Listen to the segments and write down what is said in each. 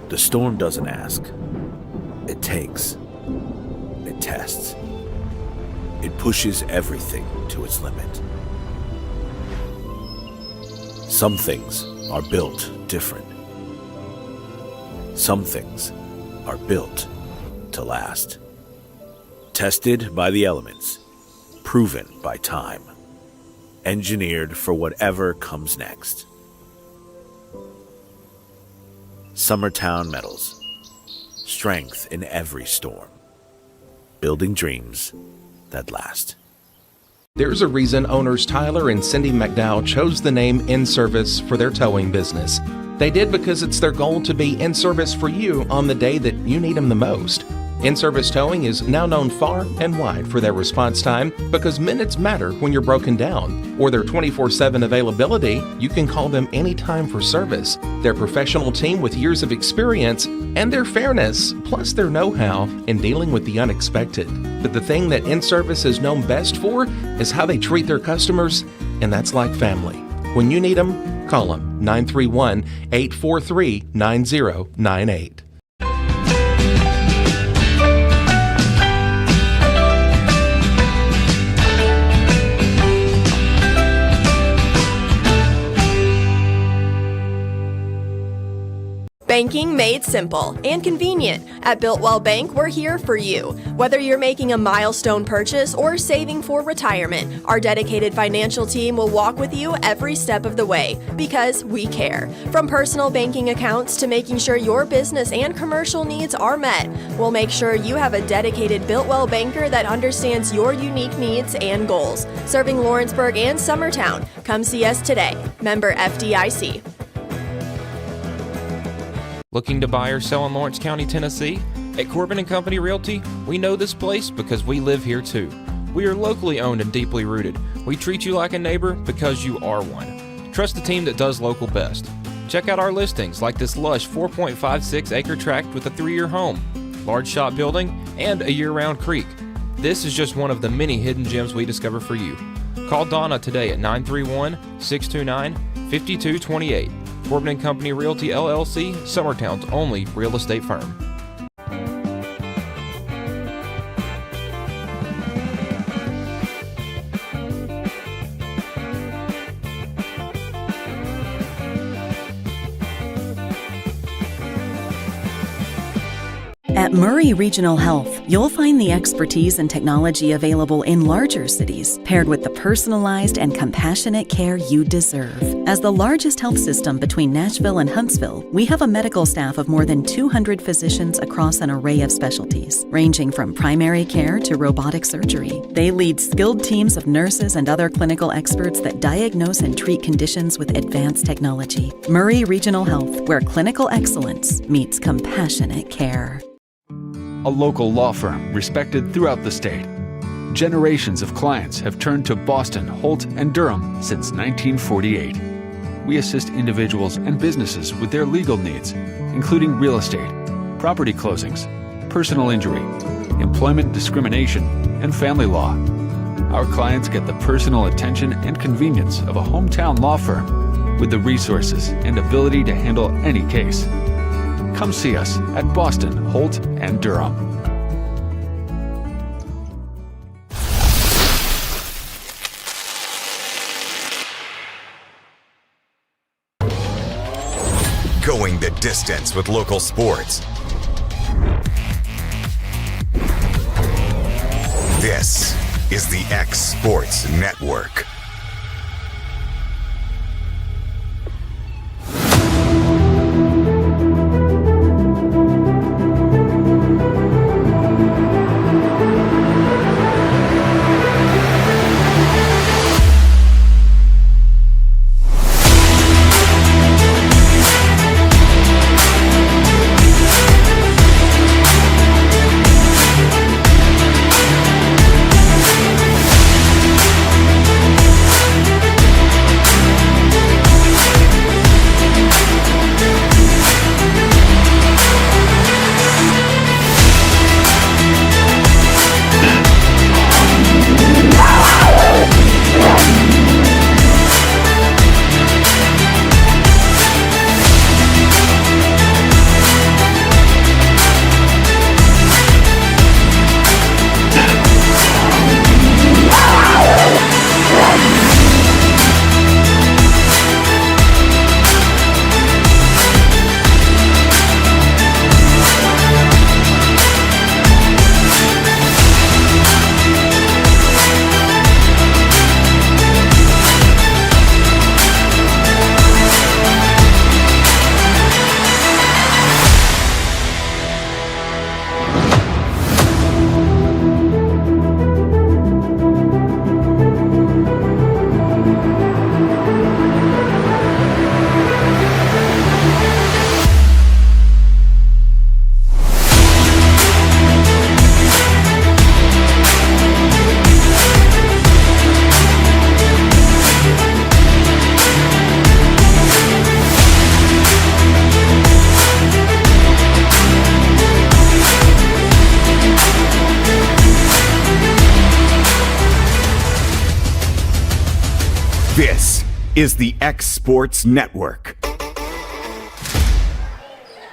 The storm doesn't ask. It takes. It tests. It pushes everything to its limit. Some things are built different. Some things are built to last. Tested by the elements, proven by time, engineered for whatever comes next. Summertown Metals. Strength in every storm. Building dreams that last. There's a reason owners Tyler and Cindy McDowell chose the name In Service for their towing business. They did because it's their goal to be in service for you on the day that you need them the most. In-Service Towing is now known far and wide for their response time because minutes matter when you're broken down. Or their 24/7 availability, you can call them anytime for service. Their professional team with years of experience and their fairness, plus their know-how in dealing with the unexpected. But the thing that In-Service is known best for is how they treat their customers, and that's like family. When you need them, call them 931-843-9098. Banking made simple and convenient. At Builtwell Bank, we're here for you. Whether you're making a milestone purchase or saving for retirement, our dedicated financial team will walk with you every step of the way because we care. From personal banking accounts to making sure your business and commercial needs are met, we'll make sure you have a dedicated Builtwell banker that understands your unique needs and goals. Serving Lawrenceburg and Summertown. Come see us today. Member FDIC. Looking to buy or sell in Lawrence County, Tennessee? At Corbin & Company Realty, we know this place because we live here too. We are locally owned and deeply rooted. We treat you like a neighbor because you are one. Trust the team that does local best. Check out our listings like this lush 4.56 acre tract with a 3-year home, large shop building, and a year-round creek. This is just one of the many hidden gems we discover for you. Call Donna today at 931-629-5228. Corbin & Company Realty LLC, Summertown's only real estate firm. At Murray Regional Health, you'll find the expertise and technology available in larger cities, paired with the personalized and compassionate care you deserve. As the largest health system between Nashville and Huntsville, we have a medical staff of more than 200 physicians across an array of specialties, ranging from primary care to robotic surgery. They lead skilled teams of nurses and other clinical experts that diagnose and treat conditions with advanced technology. Murray Regional Health, where clinical excellence meets compassionate care. A local law firm respected throughout the state. Generations of clients have turned to Boston, Holt, and Durham since 1948. We assist individuals and businesses with their legal needs, including real estate, property closings, personal injury, employment discrimination, and family law. Our clients get the personal attention and convenience of a hometown law firm with the resources and ability to handle any case. Come see us at Boston, Holt, and Durham. Going the distance with local sports. This is the X Sports Network. This is the X Sports Network.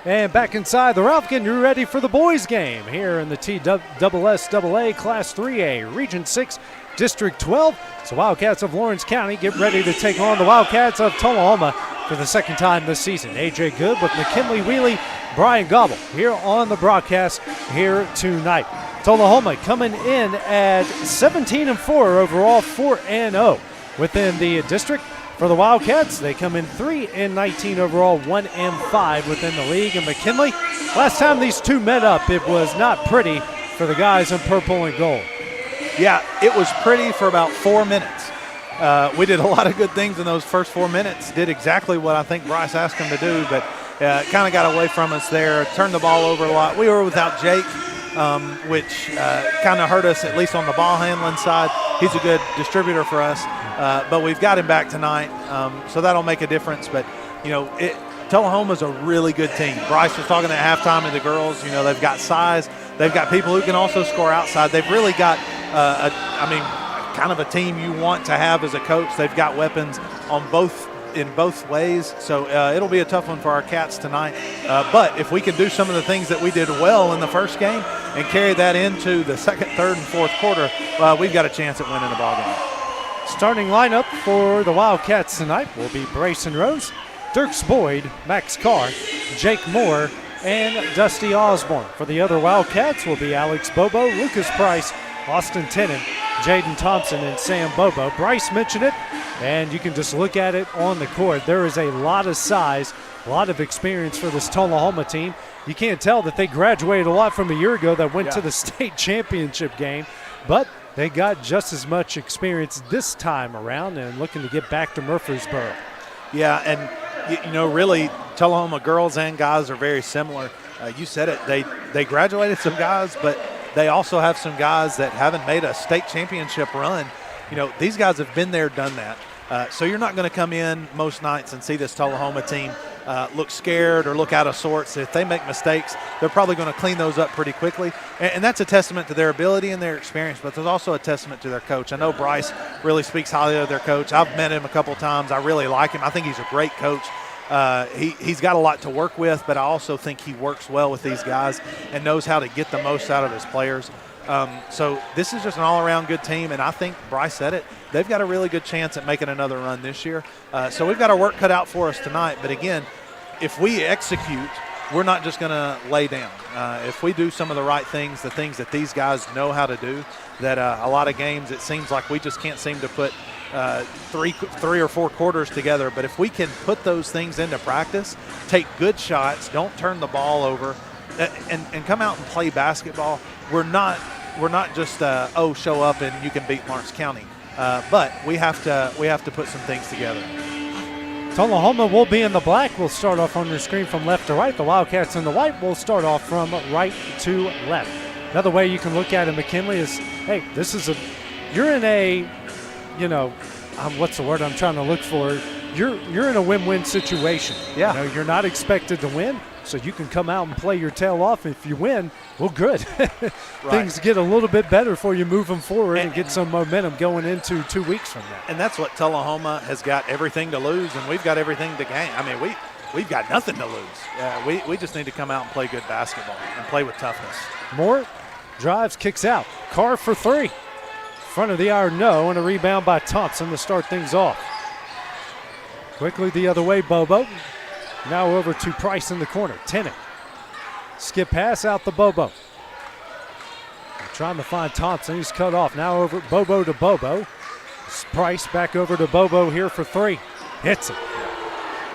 And back inside the Ralph, getting you ready for the boys game here in the TSSAA Class 3A, Region 6, District 12. So Wildcats of Lawrence County get ready to take on the Wildcats of Tullahoma for the second time this season. AJ Good with McKinley Wheely, Brian Gobble here on the broadcast here tonight. Tullahoma coming in at 17-4 overall, 4-0 within the district. For the Wildcats, they come in 3-19 overall, 1-5 within the league. And McKinley, last time these two met up, it was not pretty for the guys in purple and gold. Yeah, it was pretty for about 4 minutes. We did a lot of good things in those first 4 minutes, did exactly what I think Bryce asked them to do, but kind of got away from us there, turned the ball over a lot. We were without Jake, which kind of hurt us, at least on the ball handling side. He's a good distributor for us. But we've got him back tonight, so that'll make a difference. But, Tullahoma's a really good team. Bryce was talking at halftime to the girls. They've got size. They've got people who can also score outside. They've really got, kind of a team you want to have as a coach. They've got weapons in both ways. So it'll be a tough one for our Cats tonight. But if we can do some of the things that we did well in the first game and carry that into the second, third, and fourth quarter, we've got a chance at winning the ball game. Starting lineup for the Wildcats tonight will be Brayson Rose, Dirks Boyd, Max Carr, Jake Moore, and Dusty Osborne. For the other Wildcats will be Alex Bobo, Lucas Price, Austin Tennant, Jaden Thompson, and Sam Bobo. Bryce mentioned it, and you can just look at it on the court. There is a lot of size, a lot of experience for this Tullahoma team. You can't tell that they graduated a lot from a year ago that went to the state championship game, but they got just as much experience this time around and looking to get back to Murfreesboro. Yeah, and, really, Tullahoma girls and guys are very similar. You said it. They graduated some guys, but they also have some guys that haven't made a state championship run. These guys have been there, done that. So you're not going to come in most nights and see this Tullahoma team look scared or look out of sorts. If they make mistakes, they're probably going to clean those up pretty quickly. And that's a testament to their ability and their experience, but there's also a testament to their coach. I know Bryce really speaks highly of their coach. I've met him a couple times. I really like him. I think he's a great coach. He's got a lot to work with, but I also think he works well with these guys and knows how to get the most out of his players. So this is just an all-around good team, and I think Bryce said it. They've got a really good chance at making another run this year. So we've got our work cut out for us tonight. But, again, if we execute, we're not just going to lay down. If we do some of the right things, the things that these guys know how to do, that a lot of games it seems like we just can't seem to put three or four quarters together. But if we can put those things into practice, take good shots, don't turn the ball over, and come out and play basketball, we're not just show up and you can beat Lawrence County. But we have to put some things together. Tullahoma will be in the black. We'll start off on your screen from left to right. The Wildcats in the white will start off from right to left. Another way you can look at it, McKinley, is, hey, you're in a, what's the word I'm trying to look for? You're in a win-win situation. Yeah. You're not expected to win, so you can come out and play your tail off. If you win, well, good. Things get a little bit better for you moving forward and get some momentum going into 2 weeks from now. And that's what Tullahoma has got everything to lose, and we've got everything to gain. I mean, we've got nothing to lose. We just need to come out and play good basketball and play with toughness. Moore drives, kicks out. Carr for three. Front of the iron, no, and a rebound by Thompson to start things off. Quickly the other way, Bobo. Now over to Price in the corner. Tennant. Skip pass out the Bobo. Trying to find Thompson. He's cut off. Now over Bobo to Bobo. Price back over to Bobo here for three. Hits it.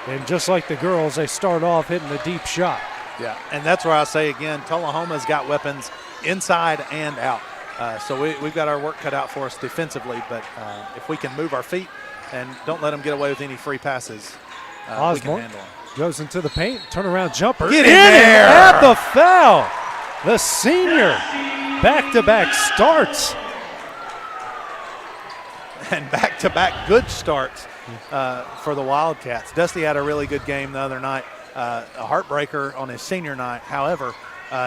And just like the girls, they start off hitting a deep shot. Yeah, and that's where I say again, Tullahoma's got weapons inside and out. So we've got our work cut out for us defensively, but if we can move our feet and don't let them get away with any free passes, we can handle them. Goes into the paint, turnaround jumper. Get in there! At the foul. The senior back-to-back starts. And back-to-back good starts for the Wildcats. Dusty had a really good game the other night, a heartbreaker on his senior night. However,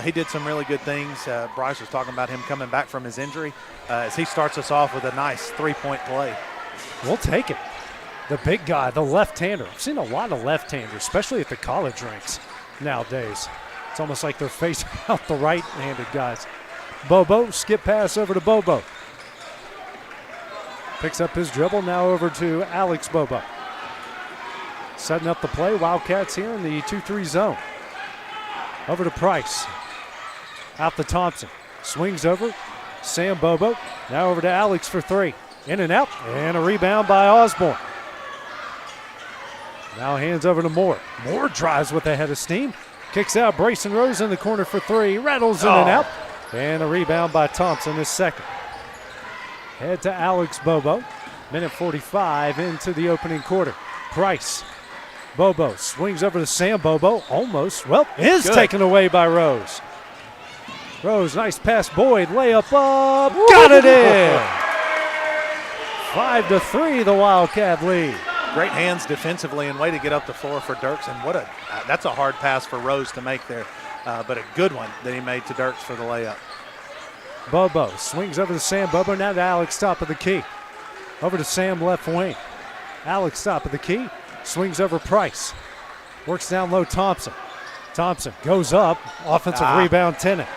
he did some really good things. Bryce was talking about him coming back from his injury as he starts us off with a nice three-point play. We'll take it. The big guy, the left-hander. I've seen a lot of left-handers, especially at the college ranks nowadays. It's almost like they're facing out the right-handed guys. Bobo, skip pass over to Bobo. Picks up his dribble, now over to Alex Bobo. Setting up the play, Wildcats here in the 2-3 zone. Over to Price. Out to Thompson. Swings over, Sam Bobo. Now over to Alex for three. In and out, and a rebound by Osborne. Now hands over to Moore. Moore drives with a head of steam. Kicks out Brayson Rose in the corner for three. Rattles in and out. And a rebound by Thompson, his second. Head to Alex Bobo. Minute 45 into the opening quarter. Price. Bobo swings over to Sam Bobo. Almost, is taken away by Rose. Rose, nice pass. Boyd, layup up. Got it in. 5-3, the Wildcat lead. Great hands defensively and way to get up the floor for Dirks. And that's a hard pass for Rose to make there, but a good one that he made to Dirks for the layup. Bobo swings over to Sam Bobo. Now to Alex, top of the key. Over to Sam, left wing. Alex, top of the key. Swings over Price. Works down low Thompson. Thompson goes up. Offensive rebound, Tennant.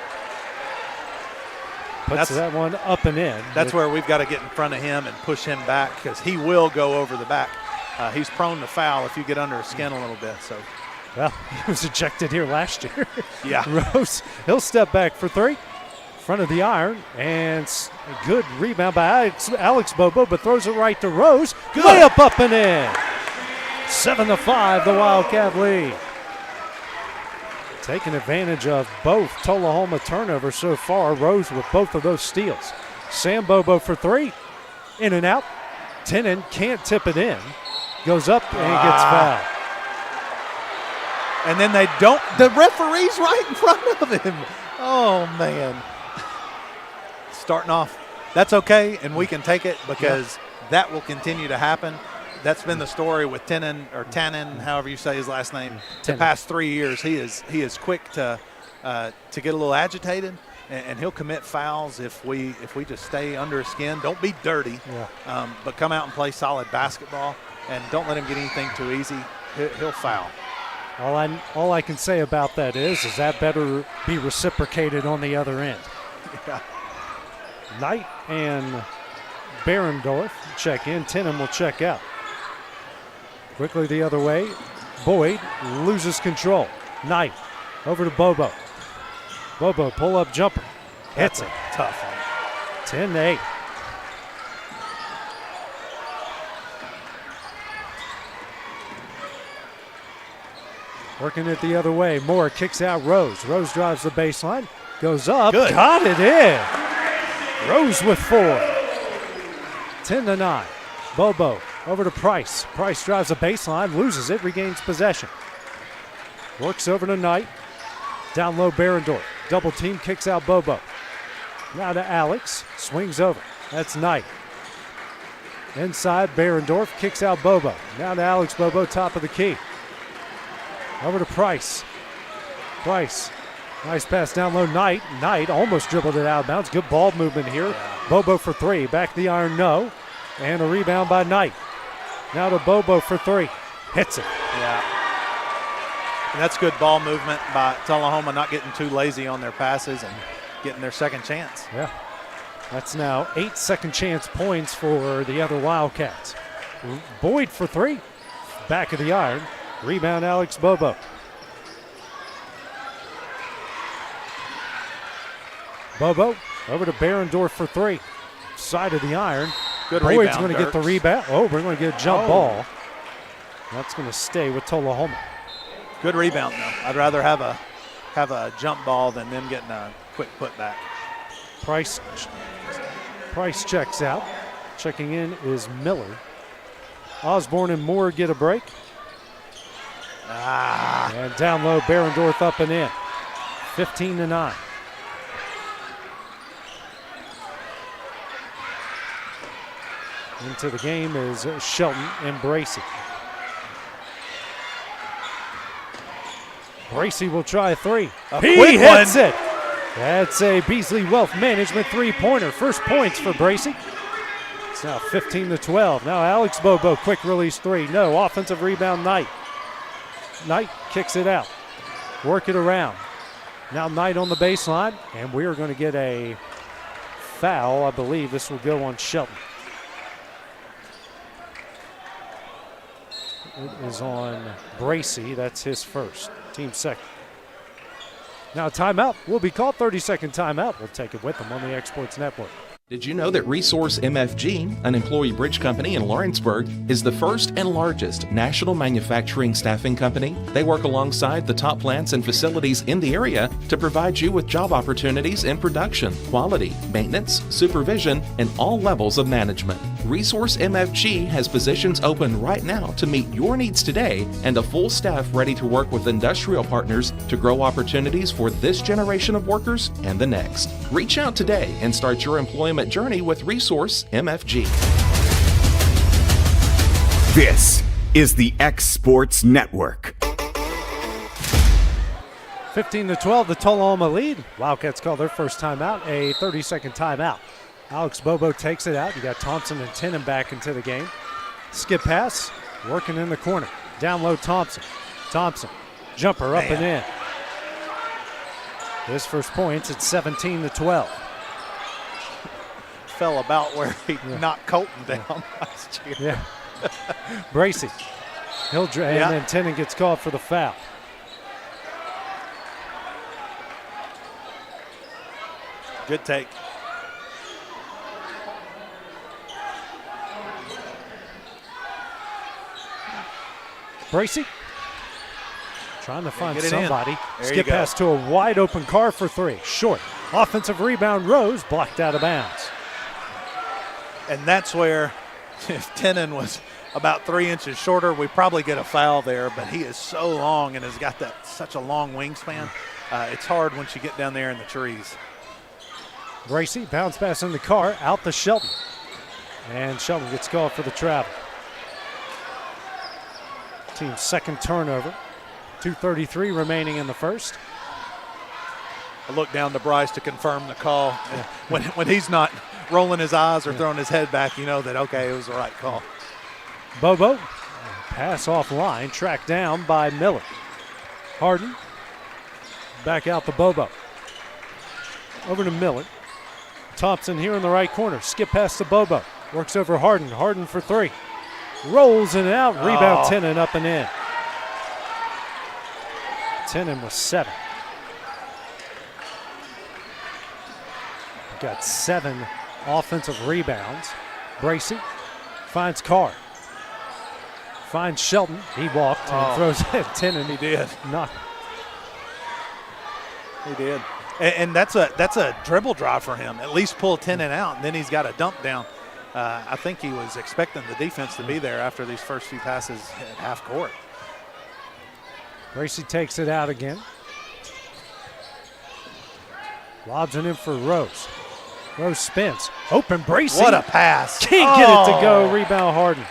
Puts that one up and in. That's where we've got to get in front of him and push him back because he will go over the back. He's prone to foul if you get under his skin a little bit. So, well, he was ejected here last year. Yeah. Rose, he'll step back for three. Front of the iron, and a good rebound by Alex Bobo, but throws it right to Rose. Good. Layup up and in. 7-5, the Wildcat lead. Taking advantage of both Tullahoma turnovers so far. Rose with both of those steals. Sam Bobo for three. In and out. Tennant can't tip it in. Goes up and gets fouled. And then they don't. The referee's right in front of him. Oh, man. Starting off. That's okay, and we can take it because that will continue to happen. That's been the story with Tannen, however you say his last name. The past 3 years, he is quick to get a little agitated, and he'll commit fouls if we just stay under his skin. Don't be dirty, but come out and play solid basketball, and don't let him get anything too easy. He'll foul. All I can say about that is that better be reciprocated on the other end. Yeah. Knight and Barendorf check in. Tennant will check out. Quickly the other way. Boyd loses control. Knight over to Bobo. Bobo pull-up jumper. Hits it. Tough one. 10-8. Working it the other way. Moore kicks out Rose. Rose drives the baseline. Goes up. Good. Got it in. Rose with 4. 10-9. Bobo over to Price. Price drives the baseline, loses it, regains possession. Works over to Knight. Down low, Barendorf. Double team, kicks out Bobo. Now to Alex. Swings over. That's Knight. Inside, Barendorf kicks out Bobo. Now to Alex Bobo, top of the key. Over to Price. Price. Nice pass down low, Knight. Knight almost dribbled it out of bounds. Good ball movement here. Yeah. Bobo for three. Back the iron, no. And a rebound by Knight. Now to Bobo for three. Hits it. Yeah. And that's good ball movement by Tullahoma, not getting too lazy on their passes and getting their second chance. Yeah. That's now 8 second chance points for the other Wildcats. Boyd for three. Back of the iron. Rebound Alex Bobo. Bobo over to Barendorf for three. Side of the iron. Good Boyd's rebound. going to get the rebound. Oh, we're going to get a jump ball. That's going to stay with Tullahoma. Good rebound, though. I'd rather have a jump ball than them getting a quick putback. Price checks out. Checking in is Miller. Osborne and Moore get a break. And down low, Barendorf up and in. 15-9. Into the game is Shelton and Bracey. Bracey will try a three. He hits it. That's a Beasley Wealth Management three-pointer. First points for Bracey. It's now 15-12. Now Alex Bobo, quick release three. No, offensive rebound, Knight. Knight kicks it out. Work it around. Now Knight on the baseline, and we are going to get a foul. I believe this will go on Shelton. It is on Bracy. That's his first, team second. Now timeout will be called, 30-second timeout. We'll take it with them on the Exports Network. Did you know that Resource MFG, an employee bridge company in Lawrenceburg, is the first and largest national manufacturing staffing company? They work alongside the top plants and facilities in the area to provide you with job opportunities in production, quality, maintenance, supervision, and all levels of management. Resource MFG has positions open right now to meet your needs today and a full staff ready to work with industrial partners to grow opportunities for this generation of workers and the next. Reach out today and start your employment journey with Resource MFG. This is the X Sports Network. 15-12, the Tullahoma lead. Wildcats call their first timeout, a 30-second timeout. Alex Bobo takes it out. You got Thompson and Tennant back into the game. Skip pass, working in the corner. Down low, Thompson. Thompson, jumper up and in. His first points at 17-12. Fell about where he knocked Colton down last year. Yeah. Bracy. And then Tennant gets called for the foul. Good take. Bracy trying to find Get it somebody. There Skip pass to a wide open Carr for three. Short. Offensive rebound, Rose blocked out of bounds. And that's where, if Tennant was about 3 inches shorter, we probably get a foul there. But he is so long and has got such a long wingspan. It's hard once you get down there in the trees. Bracy, bounce pass in the Carr, out to Shelton. And Shelton gets called for the travel. Team's second turnover. 2:33 remaining in the first. I look down to Bryce to confirm the call. When he's not rolling his eyes or throwing his head back, you know that, okay, it was the right call. Bobo, pass offline, tracked down by Miller. Harden, back out to Bobo. Over to Miller. Thompson here in the right corner. Skip pass to Bobo. Works over Harden. Harden for three. Rolls it out. Rebound Tennant up and in. Tennant was 7. Got 7 offensive rebounds. Bracy finds Carr. Finds Shelton. He walked and throws it. Tennant. He did. Not. He did. And that's a dribble drive for him. At least pull Tennant out, and then he's got a dump down. I think he was expecting the defense to be there after these first few passes at half court. Bracy takes it out again. Lobs it in for Rose. Rose spins. Open Bracy. What a pass. Can't get it to go. Rebound Harden.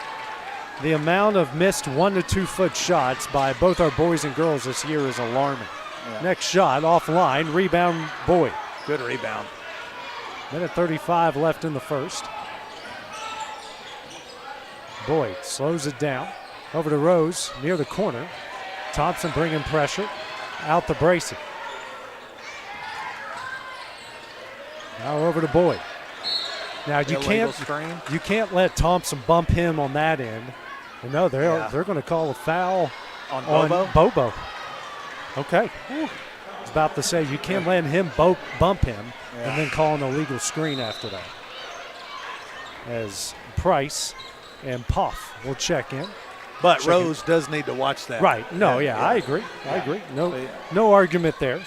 The amount of missed 1 to 2 foot shots by both our boys and girls this year is alarming. Yeah. Next shot offline. Rebound Boyd. Good rebound. Minute 35 left in the first. Boyd slows it down. Over to Rose near the corner. Thompson bringing pressure. Out to Bracy. Now over to Boyd. Now you can't let Thompson bump him on that end. No, they're going to call a foul on Bobo. Okay. I was about to say you can't let him bump him and then call an illegal screen after that. As Price and Puff will check in. But Rose does need to watch that. Right. No, I agree. I agree. No argument there.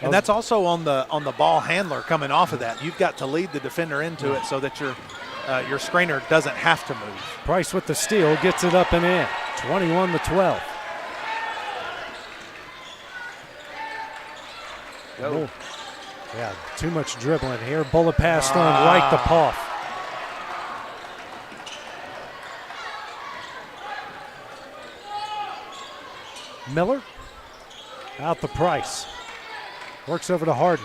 And that's also on the ball handler coming off of that. You've got to lead the defender into it so that your screener doesn't have to move. Price with the steal, gets it up and in. 21-12. Go. Yeah, too much dribbling here. Bullet pass thrown right to Puff. Miller out to Price. Works over to Harden.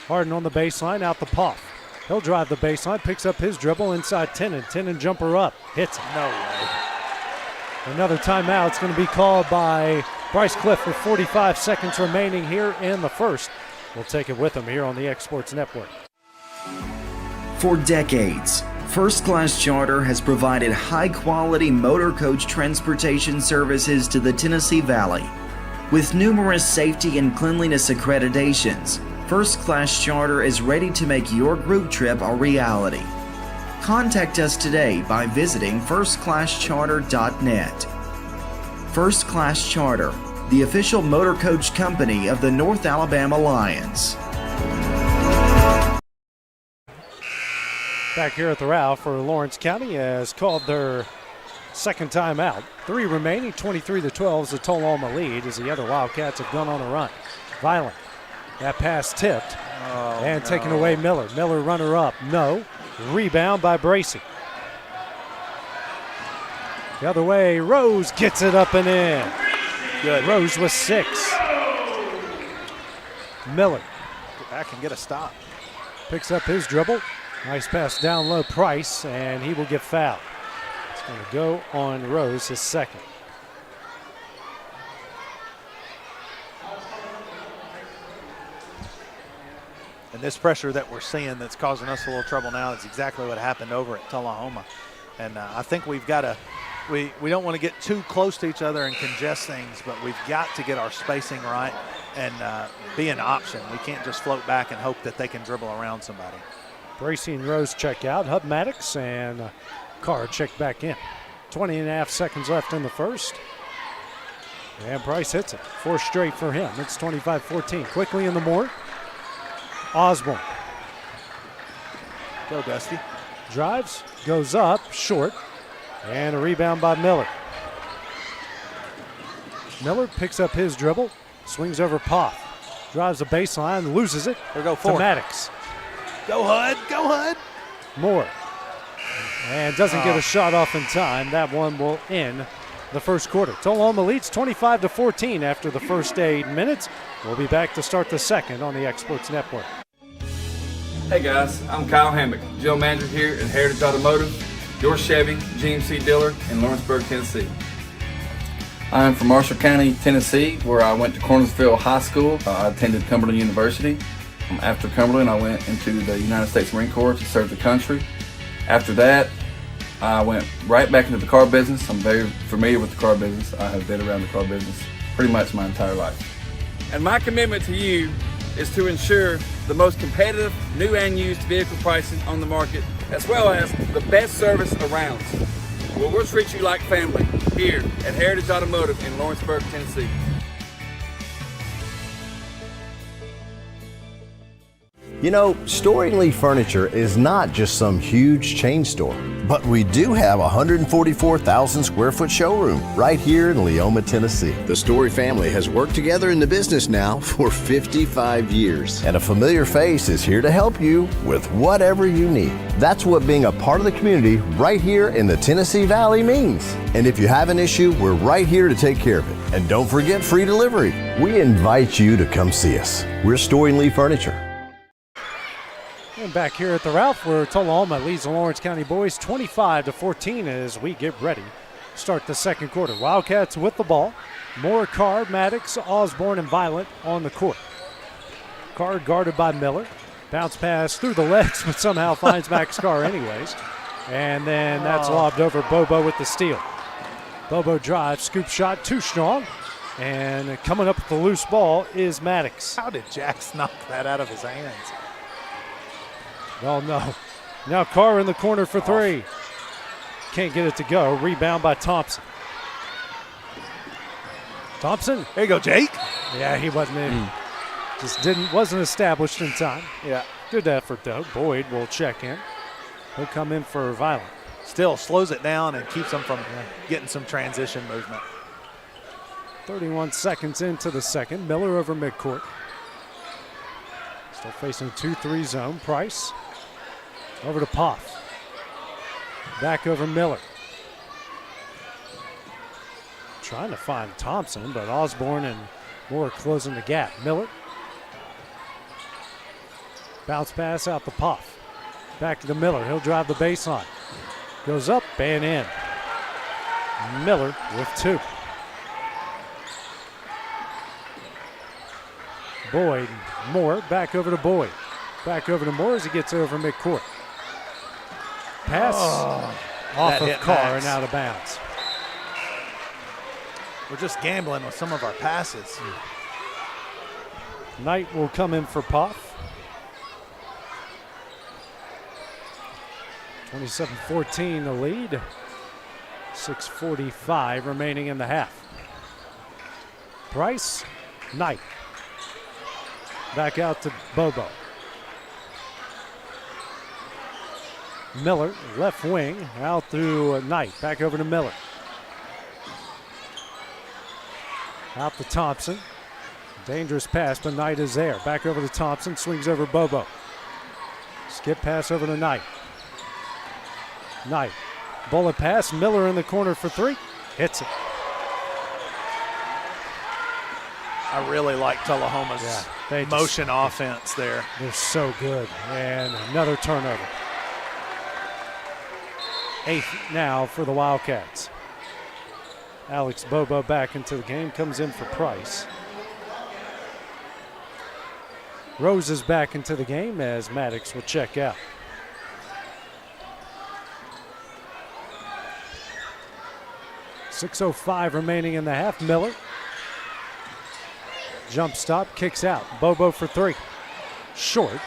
Harden on the baseline, out to Puff. He'll drive the baseline, picks up his dribble inside Tenen. Tenen jumper up, hits it. No way. Another timeout's going to be called by Bryce Cliff with 45 seconds remaining here in the first. We'll take it with him here on the X Sports Network. For decades, First Class Charter has provided high-quality motor coach transportation services to the Tennessee Valley. With numerous safety and cleanliness accreditations, First Class Charter is ready to make your group trip a reality. Contact us today by visiting firstclasscharter.net. First Class Charter, the official motor coach company of the North Alabama Lions. Back here at the Ralph for Lawrence County has called their second timeout. 3 remaining, 23-12 is the Tullahoma lead as the other Wildcats have gone on a run. Violent. That pass tipped and taken away Miller. Miller runner up. No. Rebound by Bracey. The other way, Rose gets it up and in. Good. Rose with 6. Miller Get back and get a stop. picks up his dribble. Nice pass down low, Price, and he will get fouled. It's going to go on Rose, his second. And this pressure that we're seeing that's causing us a little trouble now is exactly what happened over at Tullahoma. And I think we've got to, we don't want to get too close to each other and congest things, but we've got to get our spacing right and be an option. We can't just float back and hope that they can dribble around somebody. Bracey and Rose check out. Hub Maddox and Carr check back in. 20.5 seconds left in the first. And Price hits it. 4 straight for him. It's 25-14. Quickly in the more. Osborne. Go, Dusty. Drives, goes up, short. And a rebound by Miller. Miller picks up his dribble. Swings over Poff. Drives the baseline, loses it. There go to 4. Maddox. Go Hud, go Hud. Moore. And doesn't get a shot off in time. That one will end the first quarter. Tullahoma leads 25-14 after the first 8 minutes. We'll be back to start the second on the X Sports Network. Hey guys, I'm Kyle Hammock, General Manager here at Heritage Automotive, your Chevy GMC dealer in Lawrenceburg, Tennessee. I'm from Marshall County, Tennessee, where I went to Cornersville High School. I attended Cumberland University. After Cumberland, I went into the United States Marine Corps to serve the country. After that, I went right back into the car business. I'm very familiar with the car business. I have been around the car business pretty much my entire life. And my commitment to you is to ensure the most competitive new and used vehicle pricing on the market, as well as the best service around. Well, we'll treat you like family here at Heritage Automotive in Lawrenceburg, Tennessee. You know, Storing Lee Furniture is not just some huge chain store, but we do have a 144,000 square foot showroom right here in Leoma, Tennessee. The Story family has worked together in the business now for 55 years, and a familiar face is here to help you with whatever you need. That's what being a part of the community right here in the Tennessee Valley means. And if you have an issue, we're right here to take care of it. And don't forget free delivery. We invite you to come see us. We're Storing Lee Furniture. And back here at the Ralph, where Tullahoma leads the Lawrence County boys 25-14 as we get ready to start the second quarter. Wildcats with the ball. Moore, Carr, Maddox, Osborne, and Violet on the court. Carr guarded by Miller. Bounce pass through the legs, but somehow finds Max Carr anyways. And then that's lobbed over Bobo with the steal. Bobo drives, scoop shot, too strong. And coming up with the loose ball is Maddox. How did Jax knock that out of his hands? Oh, no. Now Carr in the corner for 3. Can't get it to go. Rebound by Thompson. Thompson. There you go, Jake. Yeah, he wasn't in. Wasn't established in time. Yeah. Good effort, though. Boyd will check in. He'll come in for Violent. Still slows it down and keeps them from getting some transition movement. 31 seconds into the second. Miller over midcourt. Still facing 2-3 zone. Price. Over to Poff. Back over Miller. Trying to find Thompson, but Osborne and Moore closing the gap. Miller. Bounce pass out the Poff. Back to Miller. He'll drive the baseline. Goes up and in. Miller with 2. Boyd, Moore, back over to Boyd. Back over to Moore as he gets over midcourt. Pass off of Carr and out of bounds. We're just gambling with some of our passes. Knight will come in for Poff. 27-14 the lead. 6:45 remaining in the half. Price, Knight. Back out to Bobo. Miller, left wing, out through Knight. Back over to Miller. Out to Thompson. Dangerous pass, but Knight is there. Back over to Thompson, swings over Bobo. Skip pass over to Knight. Knight, bullet pass, Miller in the corner for 3. Hits it. I really like Tullahoma's motion offense there. They're so good. And another turnover. 8th now for the Wildcats. Alex Bobo back into the game, comes in for Price. Rose is back into the game as Maddox will check out. .6:05 remaining in the half. Miller. Jump stop, kicks out. Bobo for 3. Short.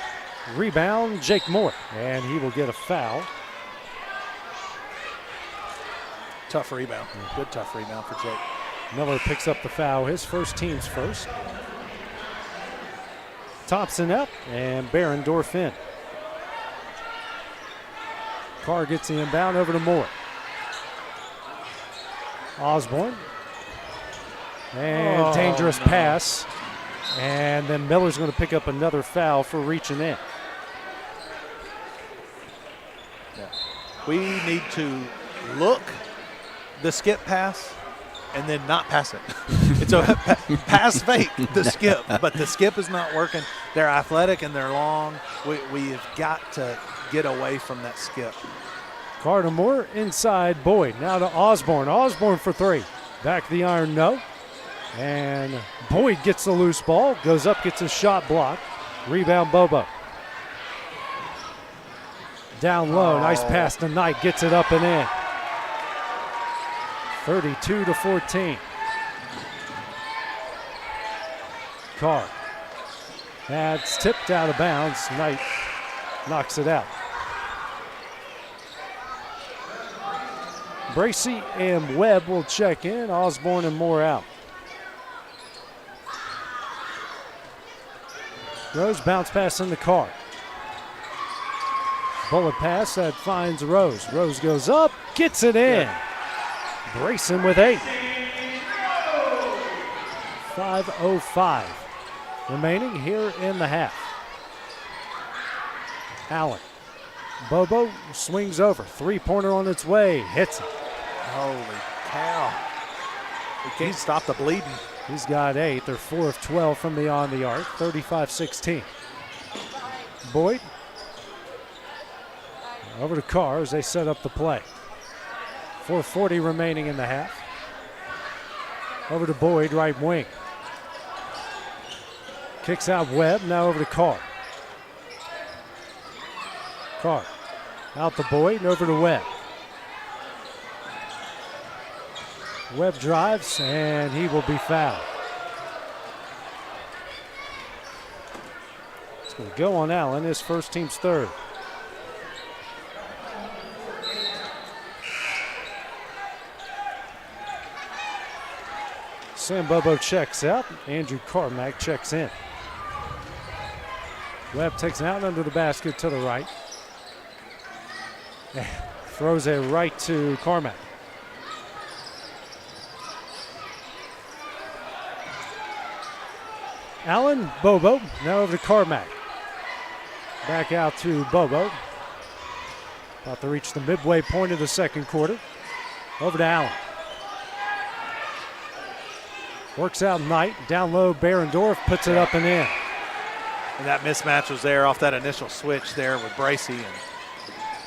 Rebound, Jake Moore. And he will get a foul. Tough rebound. Good tough rebound for Jake. Miller picks up the foul, his first, team's first. Thompson up and Barendorf in. Carr gets the inbound over to Moore. Osborne. And dangerous pass. And then Miller's going to pick up another foul for reaching in. Yeah. We need to look the skip pass and then not pass it. It's a pass fake, the skip, but the skip is not working. They're athletic and they're long. We have got to get away from that skip. Carter Moore inside Boyd. Now to Osborne. Osborne for 3. Back the iron, no. And Boyd gets the loose ball, goes up, gets a shot blocked. Rebound Bobo. Down low, nice pass to Knight, gets it up and in. 32-14. Carr. That's tipped out of bounds. Knight knocks it out. Bracy and Webb will check in. Osborne and Moore out. Rose bounce pass in the Carr. Bullet pass that finds Rose. Rose goes up, gets it in. Brayson with 8. 5:05 remaining here in the half. Allen. Bobo swings over. 3-pointer on its way. Hits it. Holy cow. We can't stop the bleeding. He's got 8. They're 4 of 12 from beyond the arc. 35-16. Boyd. Over to Carr as they set up the play. 4:40 remaining in the half. Over to Boyd, right wing. Kicks out Webb, now over to Carr. Carr out to Boyd and over to Webb. Webb drives and he will be fouled. It's going to go on Allen, his first, team's third. Sam Bobo checks out. Andrew Carmack checks in. Webb takes it out under the basket to the right. Throws it right to Carmack. Allen, Bobo, now over to Carmack. Back out to Bobo. About to reach the midway point of the second quarter. Over to Allen. Works out Knight, down low, Barendorf puts it up and in. And that mismatch was there off that initial switch there with Bracy. And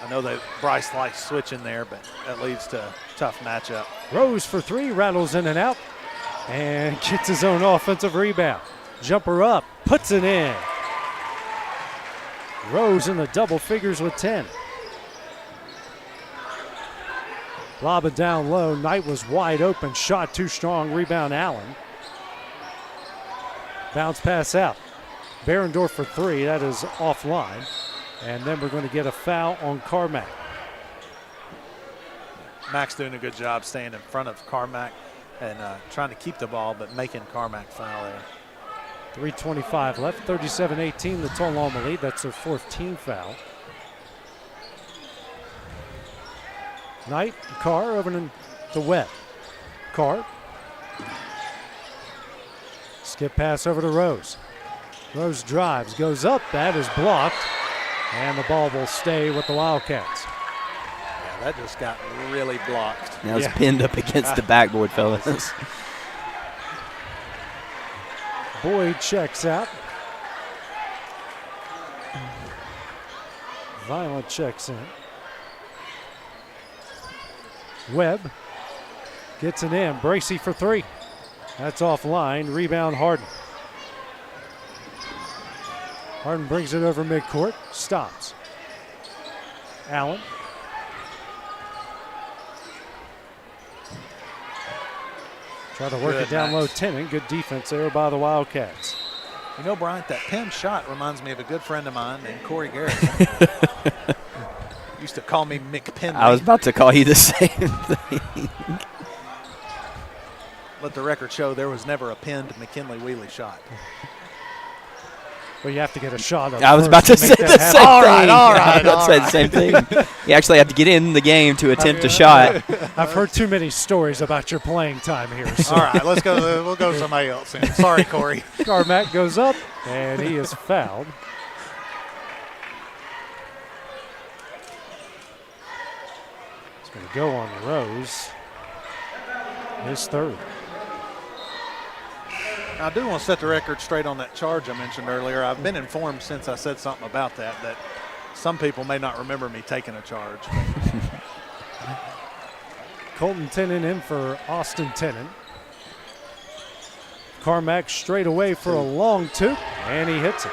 I know that Bryce likes switching there, but that leads to a tough matchup. Rose for three, rattles in and out, and gets his own offensive rebound. Jumper up, puts it in. Rose in the double figures with 10. Lob it down low. Knight was wide open, shot too strong. Rebound Allen. Bounce pass out. Behrendorf for three. That is offline. And then we're going to get a foul on Carmack. Mac's doing a good job staying in front of Carmack and trying to keep the ball, but making Carmack foul there. 3:25 left, 37-18, the Tullahoma lead. That's their fourth team foul. Knight, Carr over to Webb. Carr. Skip pass over to Rose. Rose drives, goes up, that is blocked, and the ball will stay with the Wildcats. Yeah, that just got really blocked. That was pinned up against the backboard, fellas. Boyd checks out. Violent checks in. Webb gets it in. Bracey for three. That's offline. Rebound Harden. Harden brings it over midcourt. Stops. Allen. Try to work it down low. Tennant. Good defense there by the Wildcats. You know, Bryant, that pin shot reminds me of a good friend of mine named Corey Garrett. Used to call me McPinley. I was about to call you the same thing. Let the record show there was never a pinned McKinley Wheelie shot. Well, you have to get a shot of. I was about to say the same thing. All right. I was about to say the same thing. You actually have to get in the game to attempt a shot. I've heard too many stories about your playing time here. So. All right, let's go. We'll go somebody else in. Sorry, Corey. Carmack goes up, and he is fouled. It's going to go on Rose. His third. I do want to set the record straight on that charge I mentioned earlier. I've been informed since I said something about that some people may not remember me taking a charge. Colton Tennant in for Austin Tennant. Carmack straight away for a long two, and he hits it.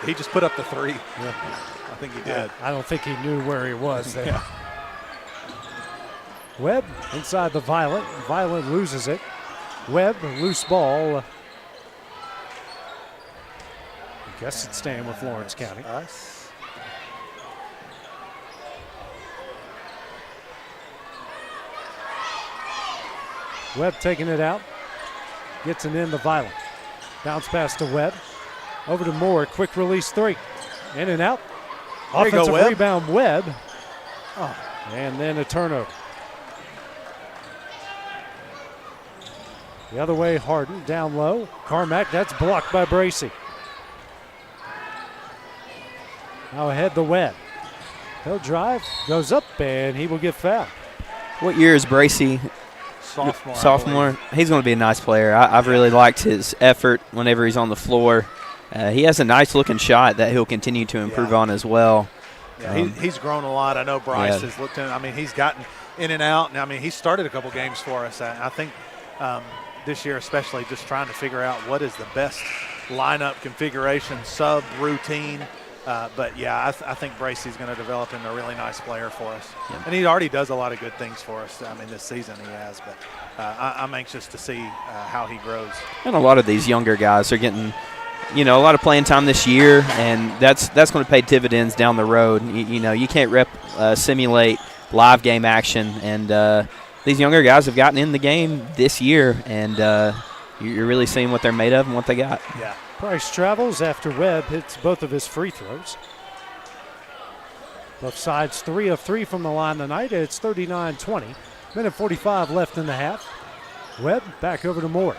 He just put up the three. Yeah. I think he did. I don't think he knew where he was there. Yeah. Webb inside the Violet. Violet loses it. Webb, loose ball. I guess it's staying with Lawrence County. Us. Webb taking it out. Gets it in the Violet. Bounce pass to Webb. Over to Moore. Quick release three. In and out. There Offensive Webb. rebound, Webb. Oh. And then a turnover. The other way, Harden down low. Carmack, that's blocked by Bracey. Now ahead the Webb. He'll drive, goes up, and he will get fouled. What year is Bracey? Sophomore. He's going to be a nice player. I've really liked his effort whenever he's on the floor. He has a nice looking shot that he'll continue to improve on as well. Yeah, he's grown a lot. I know Bryce has looked at him. I mean, he's gotten in and out. And I mean, he started a couple games for us. I think this year especially just trying to figure out what is the best lineup configuration, sub routine. But, yeah, I think Bracey's going to develop into a really nice player for us. Yep. And he already does a lot of good things for us. I mean, this season he has. But I'm anxious to see how he grows. And a lot of these younger guys are getting, a lot of playing time this year, and that's going to pay dividends down the road. You can't simulate live game action. And these younger guys have gotten in the game this year, and you're really seeing what they're made of and what they got. Yeah. Price travels after Webb hits both of his free throws. Both sides 3 of 3 from the line tonight. It's 39-20. Minute 45 left in the half. Webb back over to Moore.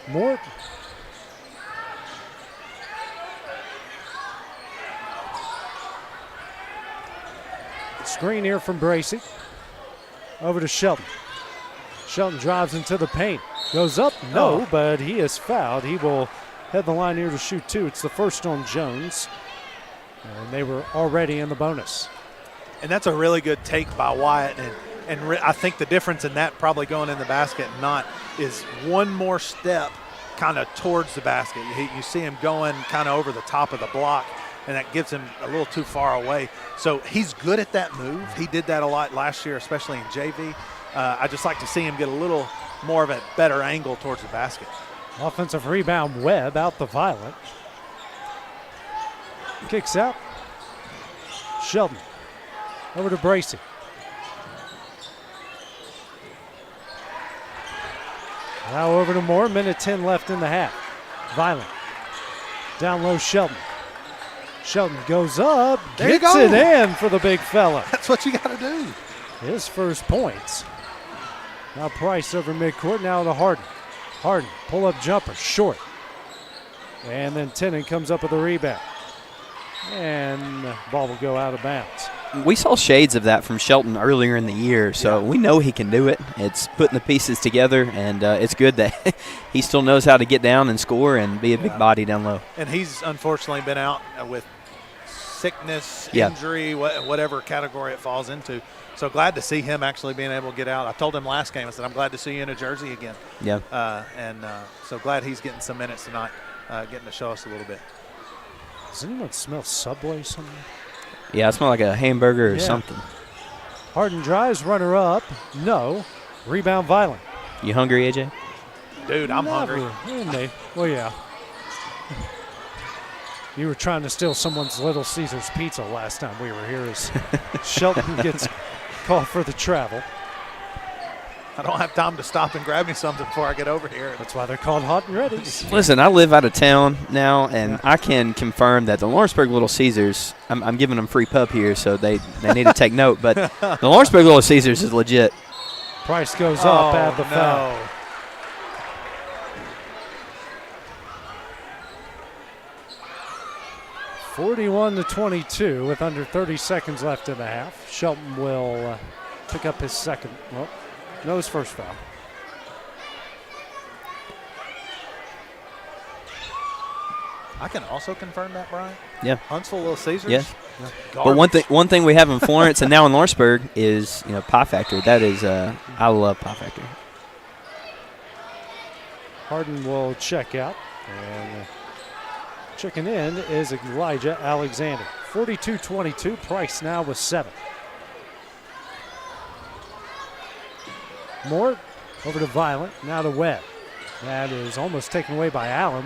Moore. Screen here from Bracey. Over to Shelton. Shelton drives into the paint. Goes up, but he is fouled. He will head the line here to shoot two. It's the first on Jones. And they were already in the bonus. And that's a really good take by Wyatt. And I think the difference in that probably going in the basket and not is one more step kind of towards the basket. You see him going kind of over the top of the block, and that gives him a little too far away. So he's good at that move. He did that a lot last year, especially in JV. I just like to see him get a little more of a better angle towards the basket. Offensive rebound, Webb out the Violet. Kicks out. Shelton over to Bracey. Now over to Moore. Minute 10 left in the half. Violet. Down low, Shelton. Shelton goes up. Gets it in for the big fella. That's what you got to do. His first points. Now Price over midcourt. Now to Harden. Harden, pull-up jumper, short. And then Tennant comes up with a rebound. And the ball will go out of bounds. We saw shades of that from Shelton earlier in the year, so we know he can do it. It's putting the pieces together, and it's good that he still knows how to get down and score and be a big body down low. And he's unfortunately been out with sickness, injury, whatever category it falls into. So glad to see him actually being able to get out. I told him last game, I said, I'm glad to see you in a jersey again. Yeah. So glad he's getting some minutes tonight, getting to show us a little bit. Does anyone smell Subway somewhere? Yeah, it smells like a hamburger or something. Harden drives, runner up. No. Rebound, Violent. You hungry, AJ? Dude, I'm hungry. Well, yeah. You were trying to steal someone's Little Caesars pizza last time we were here as Shelton gets called for the travel. I don't have time to stop and grab me something before I get over here. That's why they're called hot and ready. Listen, I live out of town now, and I can confirm that the Lawrenceburg Little Caesars, I'm giving them free pub here, so they need to take note, but the Lawrenceburg Little Caesars is legit. Price goes up at the foul. 41-22 with under 30 seconds left in the half. Shelton will pick up his second. Well, no, his first foul. I can also confirm that, Brian. Yeah. Huntsville Little Caesars. Yeah. But one thing we have in Florence and now in Lawrenceburg is Pie Factory. That is I love Pie Factory. Harden will check out, and checking in is Elijah Alexander. 42-22. Price now with 7. Moore over to Violent, now to Webb. That is almost taken away by Allen.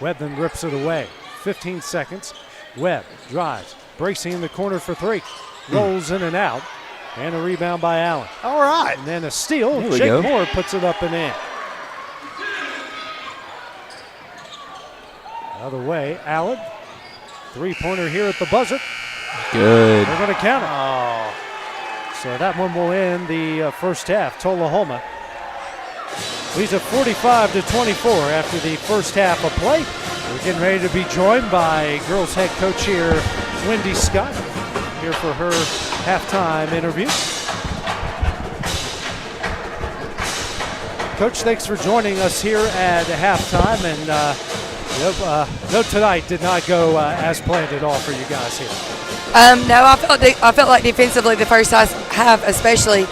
Webb then rips it away. 15 seconds. Webb drives. Bracey in the corner for 3. Rolls in and out. And a rebound by Allen. All right. And then a steal. There we Jake go. Moore puts it up and in. Other way, Allen. 3-pointer here at the buzzer. Good. They're going to count it. Oh. So that one will end the first half. Tullahoma leads at 45-24 after the first half of play. We're getting ready to be joined by girls head coach here, Wendy Scott, here for her halftime interview. Coach, thanks for joining us here at halftime. And no, tonight did not go as planned at all for you guys here. No, I felt like defensively the first half especially,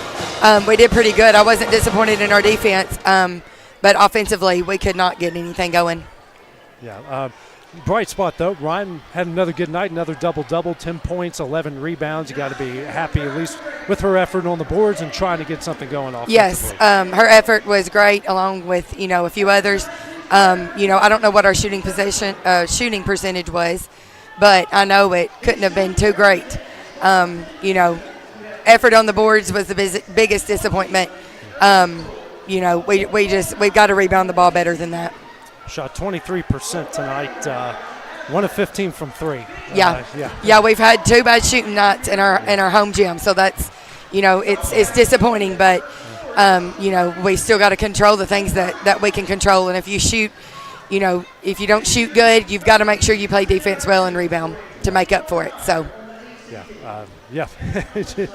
we did pretty good. I wasn't disappointed in our defense, but offensively we could not get anything going. Yeah, bright spot though. Ryan had another good night, another double-double, 10 points, 11 rebounds. You got to be happy at least with her effort on the boards and trying to get something going offensively. Yes, her effort was great along with, a few others. I don't know what our shooting percentage was, but I know it couldn't have been too great. Effort on the boards was the biggest disappointment. We've got to rebound the ball better than that. Shot 23% tonight, 1 of 15 from 3. Yeah, we've had 2 bad shooting nights in our home gym, so that's, it's disappointing, but we still got to control the things that we can control. And if you shoot, if you don't shoot good, you've got to make sure you play defense well and rebound to make up for it. So, You